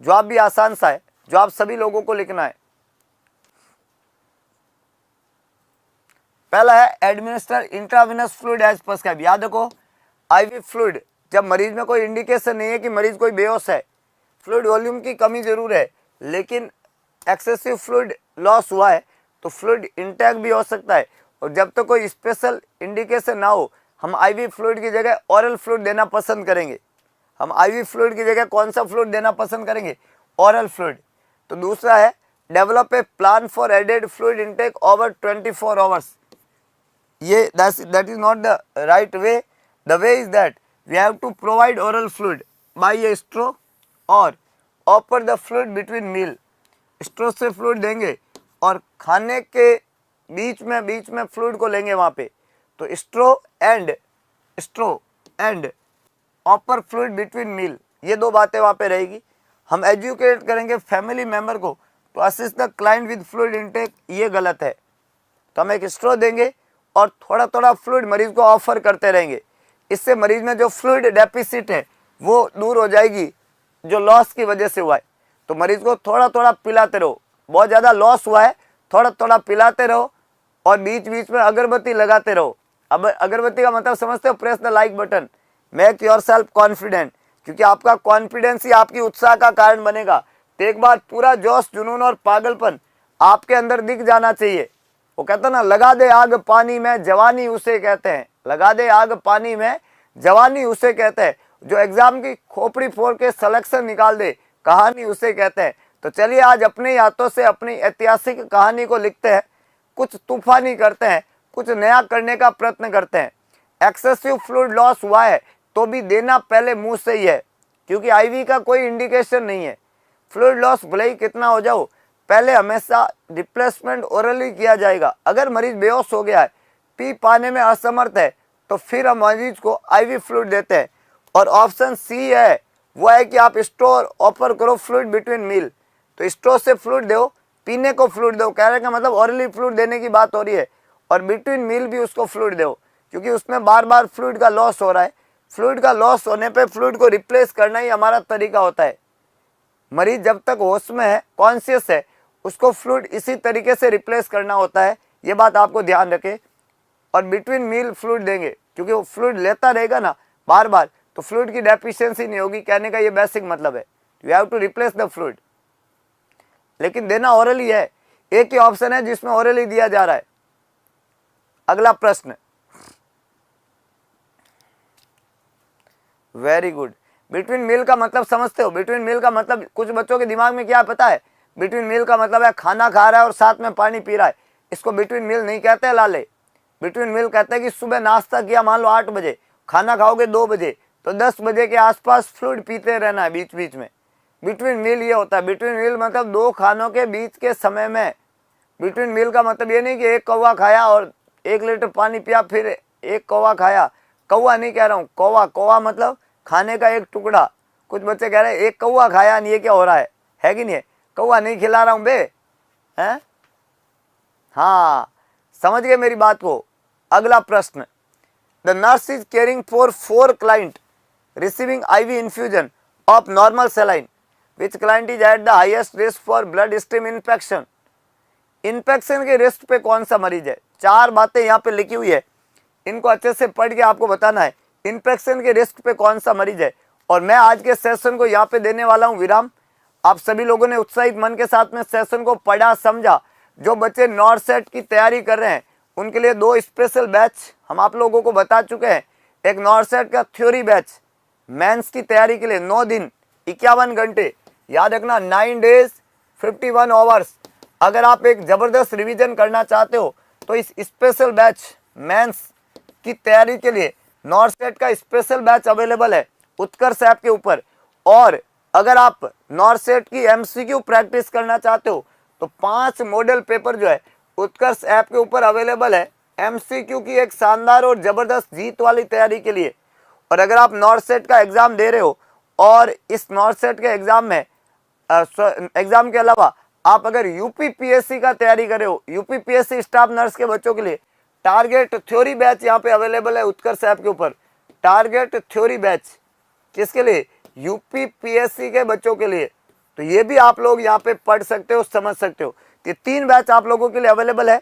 जवाब भी आसान सा है, जवाब सभी लोगों को लिखना है। पहला है administer intravenous fluid as prescribe. याद रखो आईवी फ्लूइड, जब मरीज में कोई इंडिकेशन नहीं है कि मरीज कोई बेहोश है, फ्लूइड वॉल्यूम की कमी जरूर है लेकिन एक्सेसिव फ्लूइड लॉस हुआ है तो फ्लूइड इंटेक भी हो सकता है। और जब तक तो कोई स्पेशल इंडिकेशन ना हो हम आईवी फ्लूइड की जगह ओरल फ्लूइड देना पसंद करेंगे। हम आईवी फ्लूइड की जगह कौन सा फ्लूइड देना पसंद करेंगे, ओरल फ्लूइड। तो दूसरा है develop a plan for added fluid intake over 24 hours. ये that is not the right way. The way is that we have to provide oral fluid by a straw or offer the fluid between meal. स्ट्रो से fluid देंगे और खाने के बीच में fluid को लेंगे वहाँ पे। तो स्ट्रो एंड ऑपर फ्लूइड बिटवीन मील, ये दो बातें वहाँ पे रहेगी। हम एजुकेट करेंगे फैमिली मेंबर को तो assist the client with fluid intake, ये गलत है। तो हम एक स्ट्रो देंगे और थोड़ा थोड़ा फ्लूइड मरीज को ऑफर करते रहेंगे। इससे मरीज में जो फ्लूइड डेफिसिट है वो दूर हो जाएगी, जो लॉस की वजह से हुआ है। तो मरीज को थोड़ा थोड़ा पिलाते रहो, बहुत ज़्यादा लॉस हुआ है थोड़ा थोड़ा पिलाते रहो और बीच बीच में अगरबत्ती लगाते रहो। अब अगरबत्ती का मतलब समझते हो, press the like button, make your self confident, क्योंकि आपका कॉन्फिडेंस ही आपकी उत्साह का कारण बनेगा। तो एक बार पूरा जोश, जुनून और पागलपन आपके अंदर दिख जाना चाहिए। वो कहता ना, लगा दे आग पानी में जवानी उसे कहते हैं, लगा दे आग पानी में जवानी उसे कहते हैं। जो एग्जाम की खोपड़ी फोड़ के सिलेक्शन निकाल दे, कहानी उसे कहते हैं। तो चलिए आज अपने हाथों से अपनी ऐतिहासिक कहानी को लिखते हैं, कुछ तूफानी करते हैं, कुछ नया करने का प्रयत्न करते हैं। एक्सेसिव फ्लूइड लॉस हुआ है तो भी देना पहले मुंह से ही है, क्योंकि आईवी का कोई इंडिकेशन नहीं है। फ्लूइड लॉस भले ही कितना हो जाओ, पहले हमेशा रिप्लेसमेंट ओरली किया जाएगा। अगर मरीज बेहोश हो गया है, पी पाने में असमर्थ है, तो फिर हम मरीज को आईवी फ्लूइड देते हैं। और ऑप्शन सी है, वो है कि आप स्टोर ऑफर करो फ्लूइड बिटवीन मील। तो स्ट्रो से फ्लूइड दो, पीने को फ्लूइड दो, कहने का मतलब ओरली फ्लूइड देने की बात हो रही है। और बिटवीन मील भी उसको फ्लूइड दो, क्योंकि उसमें बार बार फ्लूइड का लॉस हो रहा है। फ्लूइड का लॉस होने पे फ्लूइड को रिप्लेस करना ही हमारा तरीका होता है। मरीज जब तक होश में है, कॉन्शियस है, उसको फ्लूइड इसी तरीके से रिप्लेस करना होता है। ये बात आपको ध्यान रखें। और बिटवीन मील फ्लूइड देंगे, क्योंकि वो फ्लूइड लेता रहेगा ना बार बार, तो फ्लूइड की डेफिशिएंसी नहीं होगी। कहने का ये बेसिक मतलब है, you have to replace the fluid. लेकिन देना ओरली है, एक ही ऑप्शन है जिसमें ओरली दिया जा रहा है। अगला प्रश्न, वेरी गुड। बिटवीन मील का मतलब समझते हो? बिटवीन मील का मतलब कुछ बच्चों के दिमाग में क्या पता है? बिटवीन मील का मतलब है खाना खा रहा है और साथ में पानी पी रहा है। इसको बिटवीन मील नहीं कहते हैं लाले। बिटवीन मील कहते हैं कि सुबह नाश्ता किया मान लो 8 बजे, खाना खाओगे 2 बजे, तो 10 बजे के आसपास फ्लूइड पीते रहना है बीच बीच में। बिटवीन मील ये होता है। बिटवीन मील मतलब 2 खानों के बीच के समय में। बिटवीन मील का मतलब ये नहीं कि एक कौवा खाया और 1 लीटर पानी पिया फिर एक कौवा खाया। कौवा नहीं कह रहा हूँ, कौवा, कौवा मतलब खाने का एक टुकड़ा। कुछ बच्चे कह रहे हैं एक कौवा खाया, नहीं ये क्या हो रहा है कि नहीं? कौवा नहीं खिला रहा हूँ बे, हैं? हाँ, समझ गए मेरी बात को। अगला प्रश्न, the nurse is caring for 4 client receiving IV infusion of normal saline, which client is at the highest risk for blood stream infection. Infection के रिस्क पे कौन सा मरीज है? 4 बातें यहाँ पे लिखी हुई है, इनको अच्छे से पढ़ के आपको बताना है इन्फेक्शन के रिस्क पे कौन सा मरीज है। और मैं आज के सेशन को यहाँ पे देने वाला हूँ विराम। आप सभी लोगों ने उत्साहित मन के साथ में सेशन को पढ़ा समझा। जो बच्चे नॉर्सेट की तैयारी कर रहे हैं उनके लिए 2 स्पेशल बैच हम आप लोगों को बता चुके हैं। एक नॉर्सेट का थ्योरी बैच मेंस की तैयारी के लिए 9 दिन 51 घंटे, याद रखना 9 डेज 51 आवर्स। अगर आप एक जबरदस्त रिवीजन करना चाहते हो तो इस स्पेशल बैच मेंस की तैयारी के लिए नॉर्सेट का स्पेशल बैच अवेलेबल है उत्कर्ष ऐप के ऊपर। और अगर आप नॉर्सेट की एमसीक्यू प्रैक्टिस करना चाहते हो तो 5 मॉडल पेपर जो है उत्कर्ष ऐप के ऊपर अवेलेबल है एमसीक्यू की एक शानदार और जबरदस्त जीत वाली तैयारी के लिए। और अगर आप नॉर्सेट का एग्जाम दे रहे हो और इस नॉर्सेट के एग्जाम में एग्जाम के अलावा आप अगर यूपीपीएससी का तैयारी कर रहे हो, यूपीपीएससी स्टाफ नर्स के बच्चों के लिए टारगेट थ्योरी बैच यहाँ पे अवेलेबल है उत्कर्ष ऐप के ऊपर। टारगेट थ्योरी बैच किसके लिए? यूपीपीएससी के बच्चों के लिए। तो ये भी आप लोग यहाँ पे पढ़ सकते हो, समझ सकते हो। ये 3 बैच आप लोगों के लिए अवेलेबल है।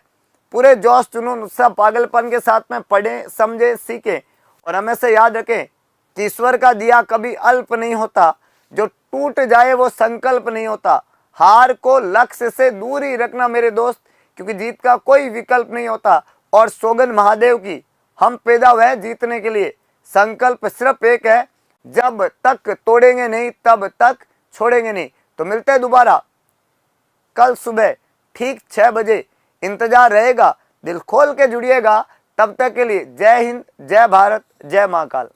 पूरे जोश जुनून उत्साह पागलपन के साथ में पढ़ें, समझें, सीखें और हमेशा याद रखें कि ईश्वर का दिया कभी अल्प नहीं होता, जो टूट जाए वो संकल्प नहीं होता। हार को लक्ष्य से दूर ही रखना मेरे दोस्त, क्योंकि जीत का कोई विकल्प नहीं होता। और सौगंध महादेव की, हम पैदा हुए जीतने के लिए। संकल्प सिर्फ एक है, जब तक तोड़ेंगे नहीं तब तक छोड़ेंगे नहीं। तो मिलते हैं दोबारा कल सुबह ठीक 6 बजे। इंतजार रहेगा, दिल खोल के जुड़िएगा। तब तक के लिए जय हिंद, जय भारत, जय महाकाल।